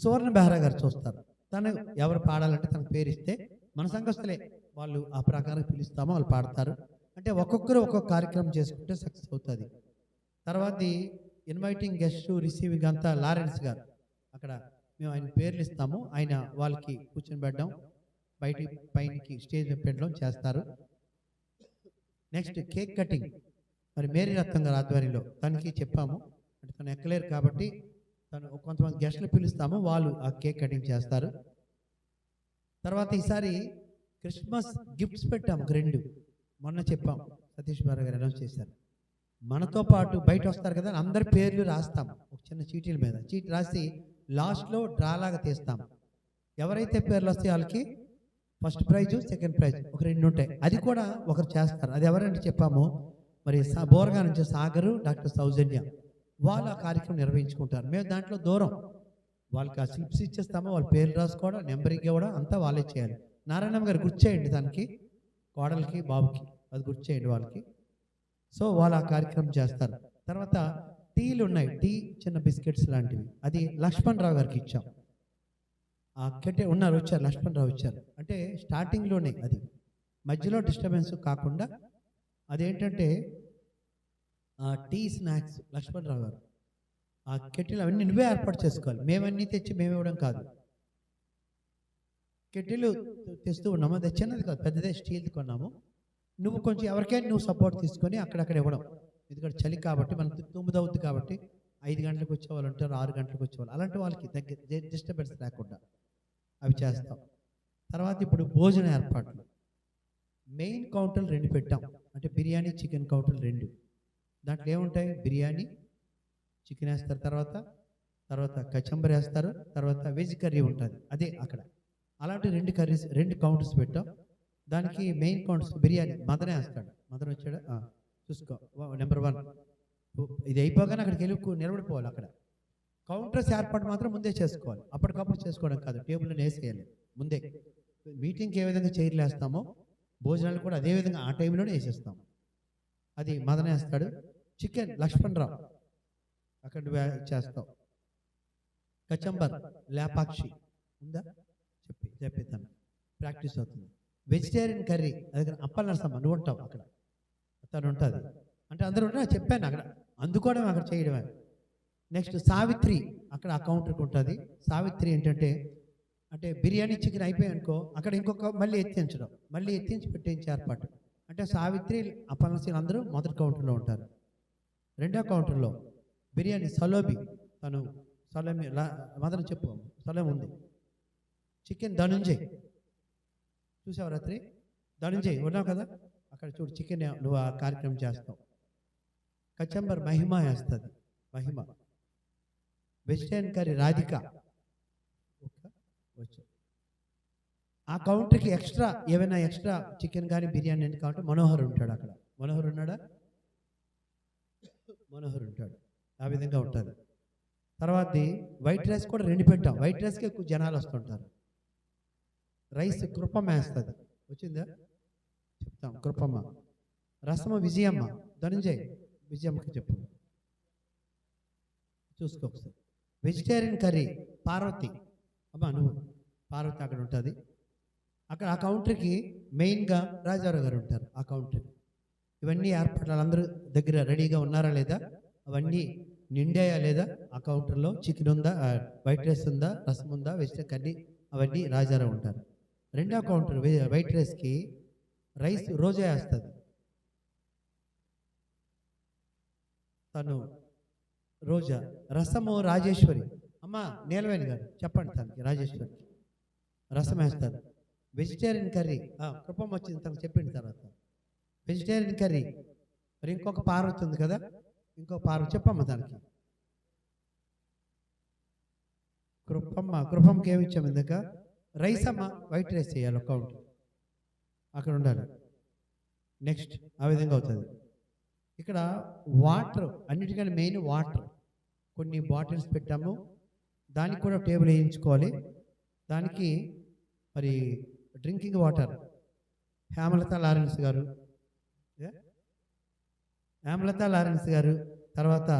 సువర్ణ బెహ్రా గారు చూస్తారు. తను ఎవరు పాడాలంటే తనకు పేరు ఇస్తే మన సంఘస్థలే వాళ్ళు ఆ ప్రకారం పిలుస్తామో వాళ్ళు పాడతారు. అంటే ఒక్కొక్కరు ఒక్కొక్క కార్యక్రమం చేసుకుంటే సక్సెస్ అవుతుంది. తర్వాతది ఇన్వైటింగ్ గెస్ట్ రిసీవింగ్ అంతా లారెన్స్ గారు, అక్కడ మేము ఆయన పేర్లు ఇస్తాము, ఆయన వాళ్ళకి కూర్చొని పెట్టడం, బయట పైనకి స్టేజ్ మీద పెట్టడం చేస్తారు. నెక్స్ట్ కేక్ కటింగ్ మరి మేరీ రత్నం గారు ఆధ్వర్యంలో తనకి చెప్పాము, అంటే తను ఎక్కలేరు కాబట్టి తను కొంతమంది గెస్టులు పిలుస్తాము, వాళ్ళు ఆ కేక్ కటింగ్ చేస్తారు. తర్వాత ఈసారి క్రిస్మస్ గిఫ్ట్స్ పెట్టాము ఒక 2, మొన్న చెప్పాం, సతీష్ బాబు గారు అనౌన్స్ చేశారు. మనతో పాటు బయట వస్తారు కదా, అందరి పేర్లు రాస్తాము ఒక చిన్న చీటీల మీద, చీటీ రాసి లాస్ట్లో డ్రాలాగా తీస్తాము. ఎవరైతే పేర్లు వస్తాయో వాళ్ళకి ఫస్ట్ ప్రైజు, సెకండ్ ప్రైజ్ ఒక 2 ఉంటాయి. అది కూడా ఒకరు చేస్తారు. అది ఎవరంటే చెప్పాము, మరి బోరగా నుంచి సాగరు, డాక్టర్ సౌజన్య వాళ్ళు ఆ కార్యక్రమం నిర్వహించుకుంటారు. మేము దాంట్లో దూరం, వాళ్ళకి ఆ స్లిప్స్ ఇచ్చేస్తాము, వాళ్ళ పేర్లు రాసుకోవడం, నెంబరింగ్ ఇవ్వడం అంతా వాళ్ళే చేయాలి. నారాయణమ్మ గారు గుర్తు చేయండి దానికి, కోడలికి బాబుకి అది గుర్తు చేయండి వాళ్ళకి. సో వాళ్ళు ఆ కార్యక్రమం చేస్తారు. తర్వాత టీలు ఉన్నాయి, టీ చిన్న బిస్కెట్స్ లాంటివి, అది లక్ష్మణ్ రావు గారికి ఇచ్చాం. ఆ కెట్టే ఉన్నారు, వచ్చారు, లక్ష్మణ్ రావు వచ్చారు. అంటే స్టార్టింగ్లోనే అది మధ్యలో డిస్టర్బెన్స్ కాకుండా అదేంటంటే టీ స్నాక్స్ లక్ష్మణ్ రావు గారు ఆ కెటిల్ అవన్నీ నువ్వే ఏర్పాటు చేసుకోవాలి, మేమన్నీ తెచ్చి మేము ఇవ్వడం కాదు. కెటిల్ తెస్తూ ఉన్నాము, అది చిన్నది కాదు, పెద్దదే స్టీల్ది కొన్నాము. నువ్వు కొంచెం ఎవరికైనా నువ్వు సపోర్ట్ తీసుకొని అక్కడక్కడ ఇవ్వడం, ఎందుకంటే చలి కాబట్టి మనకు 9 అవుతుంది కాబట్టి 5 గంటలకు వచ్చేవాళ్ళు ఉంటారు, 6 గంటలకు వచ్చేవాళ్ళు, అలాంటి వాళ్ళకి దగ్గర డిస్టర్బెన్స్ లేకుండా అవి చేస్తాం. తర్వాత ఇప్పుడు భోజన ఏర్పాట్లు, మెయిన్ కౌంటర్లు 2 పెట్టాం, అంటే బిర్యానీ చికెన్ కౌంటర్లు 2. దాంట్లో ఏముంటాయి, బిర్యానీ చికెన్ వేస్తారు, తర్వాత కచంబర్ వేస్తారు, తర్వాత వెజ్ కర్రీ ఉంటుంది అదే అక్కడ. అలాంటి 2 కర్రీస్ 2 కౌంటర్స్ పెట్టాం. దానికి మెయిన్ కౌంటర్స్ బిర్యానీ మదనే వేస్తాడు, మదన వచ్చాడు చూసుకో నెంబర్ 1. ఇది అయిపోగానే అక్కడికి వెళ్ళి నిలబడిపోవాలి. అక్కడ కౌంటర్స్ ఏర్పాటు మాత్రం ముందే చేసుకోవాలి, అప్పటికప్పుడు చేసుకోవడం కాదు, టేబుల్ని వేసేయాలి ముందే. మీటింగ్కి ఏ విధంగా చైర్లు వేస్తామో భోజనాలు కూడా అదే విధంగా ఆ టైంలోనే వేసేస్తాం. అది మదన వేస్తాడు. చికెన్ లక్ష్మణ్ రావు అక్కడ చేస్తావు. కచంబర్ లేపాక్షి ఉందా చెప్పేద్దాం, ప్రాక్టీస్ అవుతుంది. వెజిటేరియన్ కర్రీ అది అప్పల్ నరసమ్మ నువ్వు ఉంటావు అక్కడ, తను ఉంటుంది. అంటే అందరూ ఉంటారు, చెప్పాను అక్కడ అందుకోవడం అక్కడ చేయడమే. నెక్స్ట్ సావిత్రి అక్కడ ఆ కౌంటర్కి ఉంటుంది. సావిత్రి ఏంటంటే అంటే బిర్యానీ చికెన్ అయిపోయాయి అనుకో, అక్కడ ఇంకొక మళ్ళీ ఎత్తించడం, మళ్ళీ ఎత్తించి పెట్టించే ఏర్పాటు. అంటే సావిత్రి అప్పలసీలు అందరూ మొదటి కౌంటర్లో ఉంటారు. 2వ కౌంటర్లో బిర్యానీ సలోబి, తను సలోమి మదన చెప్పు, సలోమి ఉంది. చికెన్ ధనుంజయ్ చూసావు రాత్రి, ధనుంజయ్ ఉన్నావు కదా అక్కడ చూడు, చికెన్ నువ్వు ఆ కార్యక్రమం చేస్తావు. కచంబర్ మహిమ వేస్తుంది, మహిమ. వెజిటేరియన్ కర్రీ రాధిక వచ్చు. ఆ కౌంటర్కి ఎక్స్ట్రా ఏమైనా ఎక్స్ట్రా చికెన్ కానీ బిర్యానీ అని కాబట్టి మనోహర్ ఉంటాడు అక్కడ. మనోహర్ ఉన్నాడా, మనోహర్ ఉంటాడు, ఆ విధంగా ఉంటుంది. తర్వాత వైట్ రైస్ కూడా 2 పెట్టాం, వైట్ రైస్కి ఎక్కువ జనాలు వస్తుంటారు. రైస్ కృపమ్మ వేస్తుంది, వచ్చిందా చెప్తాం, కృపమ్మ. రసము విజయమ్మ, ధనుంజయ్ విజయమ్మకి చెప్పు, చూసుకో ఒకసారి. వెజిటేరియన్ కర్రీ పార్వతి, అమ్మా నువ్వు పార్వతి అక్కడ ఉంటుంది. అక్కడ ఆ కౌంటర్కి మెయిన్గా రాజారావు గారు ఉంటారు ఆ కౌంటర్కి. ఇవన్నీ ఏర్పాట్లు అందరూ దగ్గర రెడీగా ఉన్నారా లేదా, అవన్నీ నిండాయా లేదా, ఆ కౌంటర్లో చికెన్ ఉందా, వైట్ రైస్ ఉందా, రసం ఉందా, వెజిటేరియన్ కర్రీ అవన్నీ రాజారావు ఉంటారు. 2వ కౌంటర్ వైట్ రైస్కి రైస్ రోజా వేస్తుంది, తను రోజా. రసము రాజేశ్వరి, అమ్మ నీలవేణి గారు చెప్పండి తనకి, రాజేశ్వరికి రసం వేస్తారు. వెజిటేరియన్ కర్రీ కృపం వచ్చింది తనకు చెప్పింది తర్వాత. Vegetarian curry. మరి ఇంకొక పార్వతి ఉంది కదా, ఇంకొక పార్వతి చెప్పమ్మా దానికి. కృపమ్మకి ఏమి ఇచ్చాము ఇందాక? రైస్ అమ్మ, వైట్ రైస్ చేయాలి ఒక కౌంట్ అక్కడ ఉండాలి. నెక్స్ట్ ఆ విధంగా అవుతుంది. ఇక్కడ వాటర్, అన్నిటికంటే మెయిన్ వాటర్. కొన్ని బాటిల్స్ పెట్టాము, దానికి కూడా టేబుల్ వేయించుకోవాలి. దానికి మరి డ్రింకింగ్ వాటర్ హేమలత లారెన్స్ గారు, తర్వాత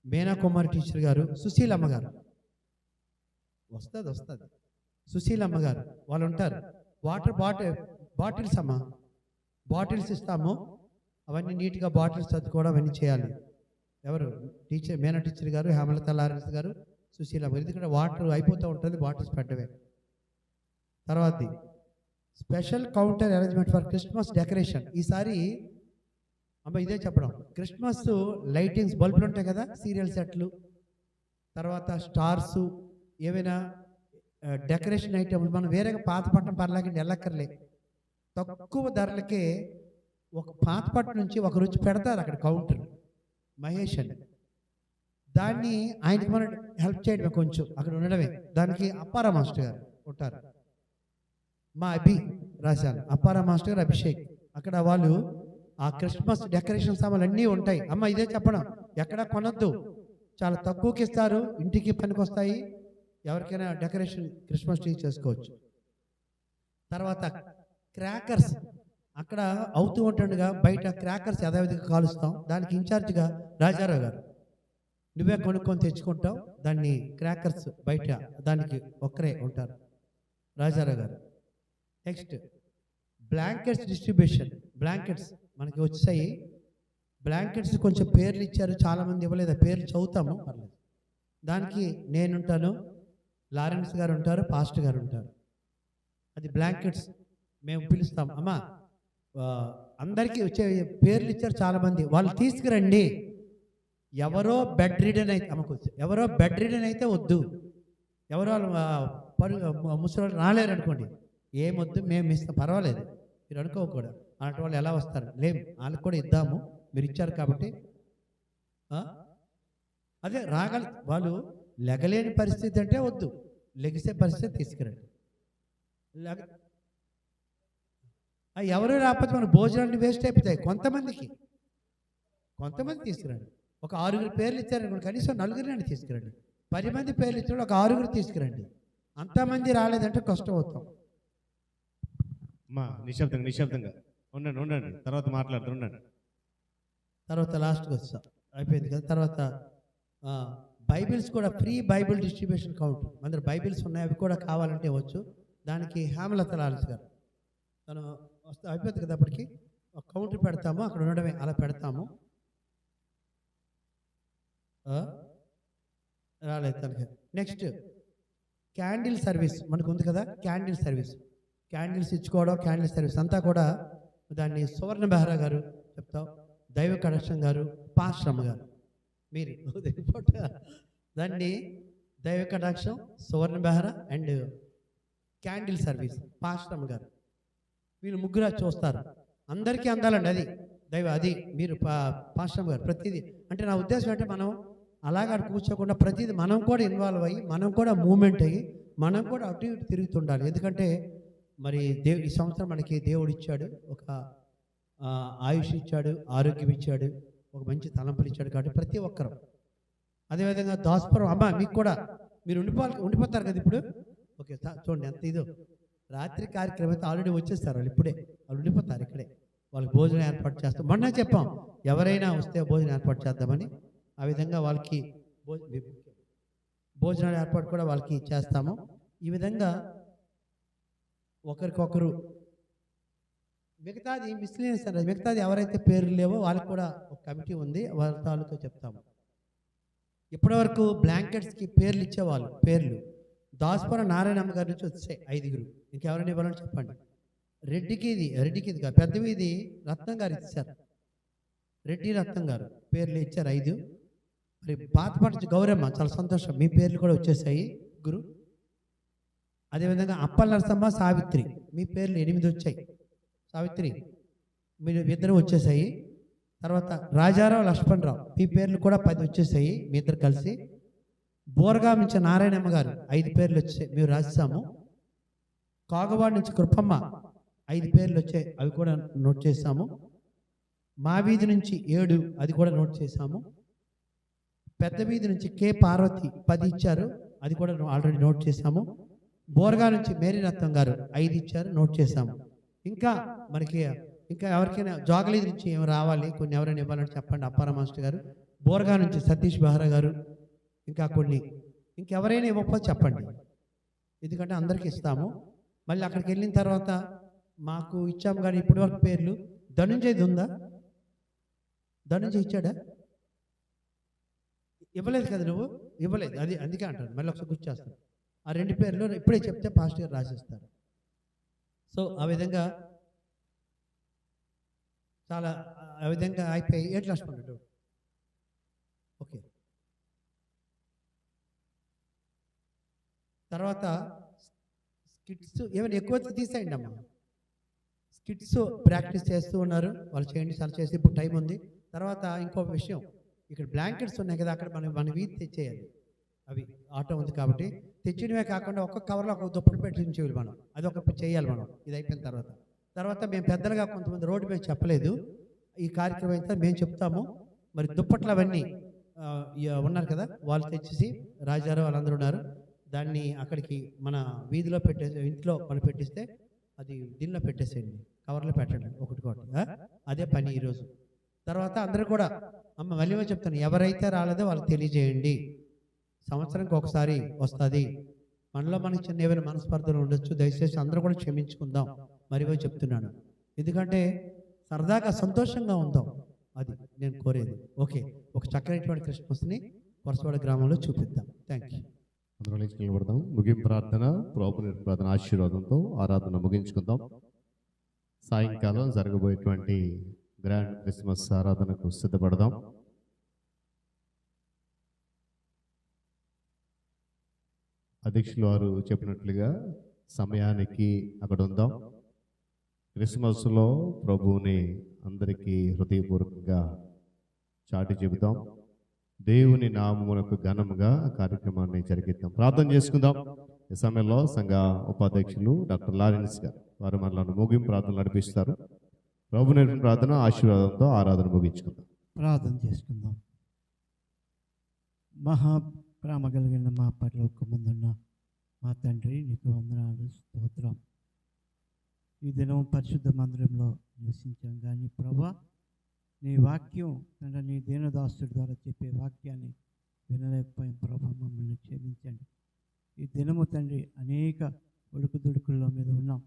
మీనా కుమారి టీచర్ గారు, సుశీలమ్మ గారు వస్తుంది సుశీలమ్మ గారు వాళ్ళు ఉంటారు. వాటర్ బాటిల్స్ అమ్మ, బాటిల్స్ ఇస్తాము. అవన్నీ నీట్గా బాటిల్స్ చదువుకోవడం అవన్నీ చేయాలి. ఎవరు? టీచర్ మీనా టీచర్ గారు, హేమలత లారెన్స్ గారు, సుశీలమ్మ. ఎందుకంటే వాటర్ అయిపోతూ ఉంటుంది, బాటిల్స్ పెట్టవే. తర్వాత special counter arrangement for Christmas decoration. ఈసారి అమ్మ ఇదే చెప్పడం, క్రిస్మస్ లైటింగ్స్, బల్బులు ఉంటాయి కదా, సీరియల్ సెట్లు, తర్వాత స్టార్స్, ఏవైనా డెకరేషన్ ఐటమ్స్ మనం వేరేగా పాతపట్నం పర్లాగా వెళ్ళక్కర్లే. తక్కువ ధరలకే ఒక పాతపట్నం నుంచి ఒక రుచి పెడతారు అక్కడ కౌంటర్, మహేష్ అని. దాన్ని ఆయనకి మనం హెల్ప్ చేయడమే, కొంచెం అక్కడ ఉండడమే. దానికి అప్పారా మాస్టర్ గారు ఉంటారు, మా రాశాను, అప్పారా మాస్టర్ గారు, అభిషేక్. అక్కడ వాళ్ళు ఆ క్రిస్మస్ డెకరేషన్ సామాన్లు అన్నీ ఉంటాయి. అమ్మ ఇదే చెప్పడం, ఎక్కడ కొనొద్దు, చాలా తక్కువకి ఇస్తారు, ఇంటికి పనికి వస్తాయి. ఎవరికైనా డెకరేషన్ క్రిస్మస్ ట్రీ చేసుకోవచ్చు. తర్వాత క్రాకర్స్ అక్కడ అవుతూ ఉంటుండగా బయట క్రాకర్స్ యథావిధిగా కాలుస్తాం. దానికి ఇన్ఛార్జిగా రాజారావు గారు, నువ్వే కొనుక్కొని తెచ్చుకుంటావు దాన్ని, క్రాకర్స్ బయట దానికి ఒక్కరే ఉంటారు, రాజారావు గారు. Next blankets distribution. బ్లాంకెట్స్ మనకి వచ్చాయి. బ్లాంకెట్స్ కొంచెం పేర్లు ఇచ్చారు, చాలామంది ఇవ్వలేదు. ఆ పేర్లు చదువుతాము, పర్లేదు. దానికి నేనుంటాను, లారెన్స్ గారు ఉంటారు, పాస్టర్ గారు ఉంటారు. అది బ్లాంకెట్స్ మేము పిలుస్తాం. అమ్మా అందరికీ వచ్చే పేర్లు ఇచ్చారు చాలామంది, వాళ్ళు తీసుకురండి. ఎవరో బెడ్ రిడన్ అయితే అమ్మకు, ఎవరో బెడ్ రిడన్ అయితే వద్దు, ఎవరో ముసలి రాలేరు అనుకోండి, ఏమొద్దు, మేము ఇస్తాం, పర్వాలేదు, మీరు అనుకోకూడదు. అలాంటి వాళ్ళు ఎలా వస్తారు? లేం, వాళ్ళకి కూడా ఇద్దాము, మీరు ఇచ్చారు కాబట్టి. అదే రాగలి, వాళ్ళు లెగలేని పరిస్థితి అంటే వద్దు, లెగిసే పరిస్థితి తీసుకురండి. ఎవరు రాకపోతే మన భోజనాన్ని వేస్ట్ అయిపోతాయి. కొంతమంది తీసుకురండి. ఒక 6 పేర్లు ఇచ్చారనుకోండి, కనీసం 4 తీసుకురండి. 10 మంది పేర్లు ఇచ్చారు, ఒక 6 తీసుకురండి. అంతమంది రాలేదంటే కష్టం అవుతాం. అమ్మా నిశ్శబ్దంగా ఉండండి, తర్వాత మాట్లాడుతుండండి. తర్వాత లాస్ట్కి వస్తా, అయిపోయింది కదా. తర్వాత బైబిల్స్ కూడా ఫ్రీ బైబిల్ డిస్ట్రిబ్యూషన్ కౌంటర్. మన దగ్గర బైబిల్స్ ఉన్నాయి, అవి కూడా కావాలంటే వచ్చు. దానికి హేమలత లారెన్స్ గారు తను వస్తే అయిపోతుంది కదా, అప్పటికి ఒక కౌంటర్ పెడతాము, అక్కడ ఉండడమే, అలా పెడతాము. రాలేదు తనకి. నెక్స్ట్ క్యాండిల్ సర్వీస్ మనకు ఉంది కదా, క్యాండిల్ సర్వీస్, క్యాండిల్స్ ఇచ్చుకోవడం, క్యాండిల్ సర్వీస్ అంతా కూడా దాన్ని సువర్ణ బెహ్రా గారు చెప్తాం, దైవ కడక్షం గారు, పాశ్రమ గారు, మీరు దాన్ని దైవ కటాక్షం, సువర్ణ బెహ్రా అండ్ క్యాండిల్ సర్వీస్ పాశ్రమ గారు, వీళ్ళు ముగ్గురు చూస్తారు. అందరికీ అందాలండి అది దైవ, అది మీరు పాశ్రమ గారు. ప్రతిదీ అంటే నా ఉద్దేశం అంటే మనం అలాగా కూర్చోకుండా ప్రతిదీ మనం కూడా ఇన్వాల్వ్ అయ్యి, మనం కూడా మూమెంట్ అయ్యి, మనం కూడా అటు ఇటు తిరుగుతుండాలి. ఎందుకంటే మరి ఈ సంవత్సరం మనకి దేవుడు ఇచ్చాడు, ఒక ఆయుష్ ఇచ్చాడు, ఆరోగ్యం ఇచ్చాడు, ఒక మంచి తలంపులు ఇచ్చాడు. కాబట్టి ప్రతి ఒక్కరు అదేవిధంగా దాస్పురం అమ్మ మీకు కూడా మీరు ఉండిపోతారు కదా ఇప్పుడు. ఓకే చూడండి ఎంత ఇదో, రాత్రి కార్యక్రమం అయితే ఆల్రెడీ వచ్చేస్తారు వాళ్ళు, ఇప్పుడే వాళ్ళు ఉండిపోతారు ఇక్కడే. వాళ్ళకి భోజనం ఏర్పాటు చేస్తాం, మొన్న చెప్పాం ఎవరైనా వస్తే భోజనం ఏర్పాటు చేద్దామని. ఆ విధంగా వాళ్ళకి భోజనాల ఏర్పాటు కూడా వాళ్ళకి చేస్తాము. ఈ విధంగా ఒకరికొకరు మిగతాది మిస్లీనియస్ అనేది, మిగతాది ఎవరైతే పేర్లు లేవో వాళ్ళకి కూడా ఒక కమిటీ ఉంది, వాళ్ళ తాలూతో చెప్తాము. ఇప్పటివరకు బ్లాంకెట్స్కి పేర్లు ఇచ్చేవాళ్ళు, పేర్లు దాస్పురం నారాయణమ్మ గారి నుంచి వచ్చాయి 5. ఇంకెవరైనా ఇవ్వాలని చెప్పండి. రెడ్డికి ఇది కాదు, పెద్దవి ఇది రత్నం గారు ఇచ్చారు, రెడ్డి రత్నం గారు పేర్లు ఇచ్చారు 5. మరి పాతపట్టు గౌరమ్మ, చాలా సంతోషం, మీ పేర్లు కూడా వచ్చేసాయి గురు. అదేవిధంగా అప్పల నరసమ్మ, సావిత్రి, మీ పేర్లు 8 వచ్చాయి. సావిత్రి మీరు ఇద్దరు వచ్చేసాయి. తర్వాత రాజారావు లక్ష్మణరావు మీ పేర్లు కూడా 10 వచ్చేసాయి మీ ఇద్దరు కలిసి. బోరగా నుంచి నారాయణమ్మ గారు 5 పేర్లు వచ్చాయి, మేము రాసాము. కాగవాడి నుంచి కృపమ్మ 5 పేర్లు వచ్చాయి, అవి కూడా నోట్ చేసాము. మా వీధి నుంచి 7, అది కూడా నోట్ చేసాము. పెద్ద వీధి నుంచి కే పార్వతి 10 ఇచ్చారు, అది కూడా ఆల్రెడీ నోట్ చేసాము. బోరగా నుంచి మేరీరత్నం గారు 5 ఇచ్చారు, నోట్ చేసాము. ఇంకా మనకి ఇంకా ఎవరికైనా జోగలీది నుంచి ఏమి రావాలి, కొన్ని ఎవరైనా ఇవ్వాలంటే చెప్పండి. అప్పారా మాస్టర్ గారు. బోరగా నుంచి సతీష్ బెహ్రా గారు, ఇంకా కొన్ని ఇంకెవరైనా ఇవ్వకపోతే చెప్పండి, ఎందుకంటే అందరికీ ఇస్తాము. మళ్ళీ అక్కడికి వెళ్ళిన తర్వాత మాకు ఇచ్చాము కానీ ఇప్పటి వరకు పేర్లు ధనుంజయది ఉందా? ధనుంజయ్ ఇచ్చాడా? ఇవ్వలేదు కదా, నువ్వు ఇవ్వలేదు, అది అందుకే అంటాను. మళ్ళీ ఒకసారి గుర్తు చేస్తాను. ఆ 2 పేర్లు ఇప్పుడే చెప్తే పాస్టర్ గారు రాసిస్తారు. సో ఆ విధంగా చాలా ఆ విధంగా అయిపోయి 8 లక్షలు. ఓకే, తర్వాత స్కిట్స్ ఏమైనా ఎక్కువ తీసేయండి అమ్మా. స్కిట్స్ ప్రాక్టీస్ చేస్తూ ఉన్నారు వాళ్ళు, చేయండి, చాలా చేసి ఇప్పుడు టైం ఉంది. తర్వాత ఇంకో విషయం, ఇక్కడ బ్లాంకెట్స్ ఉన్నాయి కదా, అక్కడ మన వీధి తెచ్చేయాలి. అవి ఆటో ఉంది కాబట్టి తెచ్చినవే కాకుండా ఒక్కొక్క కవర్లో ఒక దుప్పటి పెట్టించేయాలి మనం, అది ఒక చేయాలి మనం. ఇది అయిపోయిన తర్వాత మేము పెద్దలుగా కొంతమంది రోడ్డు మీద చెప్పలేదు, ఈ కార్యక్రమం అయితే మేము చెప్తాము. మరి దుప్పట్లు అవన్నీ ఉన్నారు కదా, వాళ్ళు తెచ్చేసి రాజారావు వాళ్ళందరూ ఉన్నారు, దాన్ని అక్కడికి మన వీధిలో ఇంట్లో మనం పెట్టిస్తే అది దీనిలో పెట్టేసేయండి, కవర్లో పెట్టండి ఒకటి. అదే పని ఈరోజు. తర్వాత అందరూ కూడా అమ్మ మళ్ళీ చెప్తాను, ఎవరైతే రాలేదో వాళ్ళకి తెలియజేయండి. సంవత్సరానికి ఒకసారి వస్తుంది. మనలో మనకి చిన్న ఏమైనా మనస్పర్ధలు ఉండొచ్చు, దయచేసి అందరూ కూడా క్షమించుకుందాం. మరివో చెప్తున్నాను, ఎందుకంటే సరదాగా సంతోషంగా ఉందాం, అది నేను కోరేది. ఓకే, ఒక చక్కనైనటువంటి క్రిస్మస్ని వరసవాడ గ్రామంలో చూపిద్దాం. Thank you. అందులో నుంచి నిలబడదాం. ముగింపు ప్రార్థన, ప్రభుని ప్రార్థన ఆశీర్వాదంతో ఆరాధన ముగించుకుందాం. సాయంకాలం జరగబోయేటువంటి గ్రాండ్ క్రిస్మస్ ఆరాధనకు సిద్ధపడదాం. అధ్యక్షులు వారు చెప్పినట్లుగా సమయానికి అక్కడ ఉందాం. క్రిస్మస్లో ప్రభువుని అందరికీ హృదయపూర్వకంగా చాటి చెబుతాం. దేవుని నామమునకు ఘనముగా కార్యక్రమాన్ని జరిగిద్దాం. ప్రార్థన చేసుకుందాం. ఈ సమయంలో సంఘ ఉపాధ్యక్షులు డాక్టర్ లారెన్స్ గారు వారు మనల్ని ముగింపు ప్రార్థన నడిపిస్తారు. ప్రభు నేర్పిన ప్రార్థన ఆశీర్వాదంతో ఆరాధన ముగించుకుందాం. ప్రార్థన చేసుకుందాం. మహా ప్రేమ కలిగిన మా పరలోక ముందున్న మా తండ్రి, నీకు వందనాలు, స్తోత్రం. ఈ దినం పరిశుద్ధ మందిరంలో నివసించాం కానీ ప్రభా, నీ వాక్యం తండ్రి, నీ దీనదాసుడి ద్వారా చెప్పే వాక్యాన్ని వినలేకపోయాం ప్రభా, మమ్మల్ని క్షమించండి. ఈ దినము తండ్రి అనేక ఒడుకుదొడుకుల్లో మీద ఉన్నాం.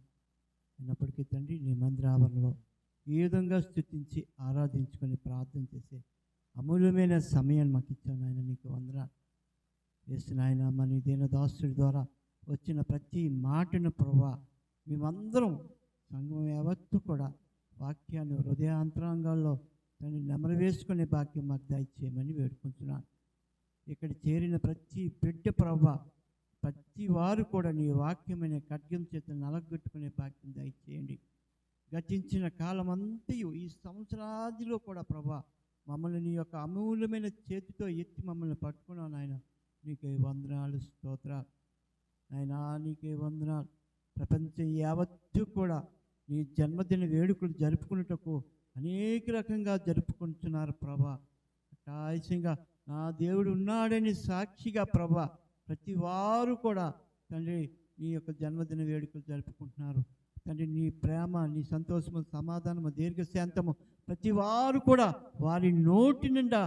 అయినప్పటికీ తండ్రి, నీ మందిర ఆవరణలో ఈ విధంగా స్తుతించి ఆరాధించుకొని ప్రార్థన చేసే అమూల్యమైన సమయాన్ని మాకు ఇచ్చాను ఆయన, నీకు వందనాలు. యేసు నాయన, మన నీ దీనదాసుడి ద్వారా వచ్చిన ప్రతి మాటను ప్రభా, మేమందరం సంఘం యావత్తు కూడా వాక్యాన్ని హృదయాంతరాంగాల్లో దాన్ని నెమరు వేసుకునే భాగ్యం మాకు దయచేయమని వేడుకుంటున్నాను. ఇక్కడ చేరిన ప్రతి బిడ్డ ప్రభా, ప్రతి వారు కూడా నీ వాక్యమైన ఖడ్గం చేత నలగొట్టుకునే భాగ్యం దయచేయండి. గతించిన కాలమంతయు ఈ సంవత్సరాదిలో కూడా ప్రభా, మమ్మల్ని నీ యొక్క అమూల్యమైన చేతితో ఎత్తి మమ్మల్ని పట్టుకున్నాను ఆయన, నీకే వందనాలు, స్తోత్రాలు నాయనా, నీకే వందనాలు. ప్రపంచం యావత్తు కూడా నీ జన్మదిన వేడుకలు జరుపుకున్నటకు అనేక రకంగా జరుపుకుంటున్నారు ప్రభా. ఆశంగా నా దేవుడు ఉన్నాడని సాక్షిగా ప్రభా, ప్రతి వారు కూడా తండ్రి నీ యొక్క జన్మదిన వేడుకలు జరుపుకుంటున్నారు తండ్రి. నీ ప్రేమ, నీ సంతోషము, సమాధానము, దీర్ఘశాంతము ప్రతి వారు కూడా వారి నోటి నిండా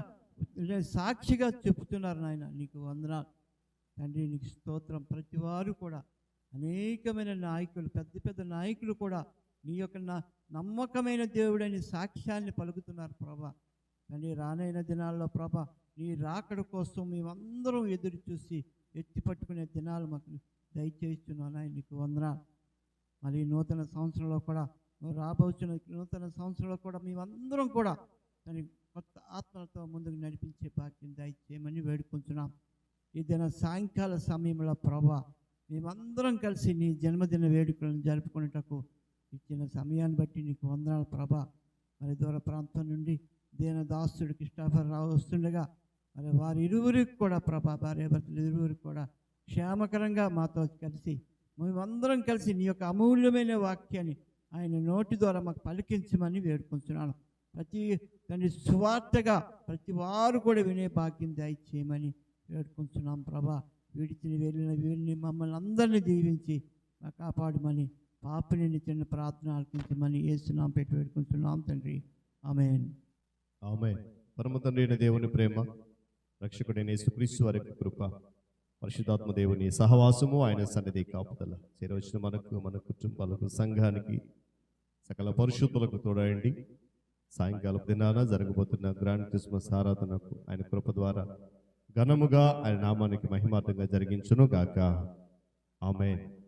సాక్షిగా చెప్తున్నారు నాయన, నీకు వందనాలు తండ్రి, నీకు స్తోత్రం. ప్రతి వారు కూడా అనేకమైన నాయకులు, పెద్ద పెద్ద నాయకులు కూడా నీ యొక్క నమ్మకమైన దేవుడని సాక్ష్యాన్ని పలుకుతున్నారు ప్రభా. తండ్రి, రానైన దినాల్లో ప్రభా, నీ రాకడ కోసం మేమందరం ఎదురు చూసి ఎత్తి పట్టుకునే దినాలు మాకు దయచేస్తున్నాను ఆయన, నీకు వందనాలు. మరి నూతన సంవత్సరంలో కూడా, రాబోతున్న నూతన సంవత్సరంలో కూడా మేమందరం కూడా దాని కొత్త ఆత్మలతో ముందుకు నడిపించే భాగ్యం దయచేయమని వేడుకుంటున్నాం. ఈ దిన సాయంకాల సమయంలో ప్రభా, మేమందరం కలిసి నీ జన్మదిన వేడుకలను జరుపుకునేటకు ఇచ్చిన సమయాన్ని బట్టి నీకు వందనాలు ప్రభా. మరి దూర ప్రాంతం నుండి దీనదాసుడు క్రిస్టోఫర్ రావు వస్తుండగా మరి వారి ఇరువురికి కూడా ప్రభా, భార్యాభర్తలు ఇరువురికి కూడా క్షేమకరంగా మాతో కలిసి మేమందరం కలిసి నీ యొక్క అమూల్యమైన వాక్యాన్ని ఆయన నోటి ద్వారా మాకు పలికించమని వేడుకుంటున్నాను. ప్రతి తండ్రి సువార్తగా ప్రతి వారు కూడా వినే భాగ్యం దయచేయమని వేడుకుంటున్నాం ప్రభా. విడిచిన వెళ్ళిన వీరిని మమ్మల్ని అందరినీ దీవించి మాకు కాపాడమని పాపిని చిన్న ప్రార్థన ఆలకించమని యేసునామమున పెట్టి వేడుకుంటున్నాం తండ్రి. ఆమేన్. ఆమేన్. పరమ తండ్రి అయిన దేవుని ప్రేమ, రక్షకుడైన యేసుక్రీస్తు వారి యొక్క కృప, పరిశుద్ధాత్మ దేవుని సహవాసము, ఆయన సన్నిధి కాపుదల చేరవచ్చిన మనకు, మన కుటుంబాలకు, సంఘానికి, సకల పరిశుద్ధులకు తోడండి. సాయంకాలం దినాన జరగబోతున్న గ్రాండ్ క్రిస్మస్ ఆరాధనకు ఆయన కృప ద్వారా ఘనముగా ఆయన నామానికి మహిమార్థంగా జరిగించును గాక. ఆమేన్.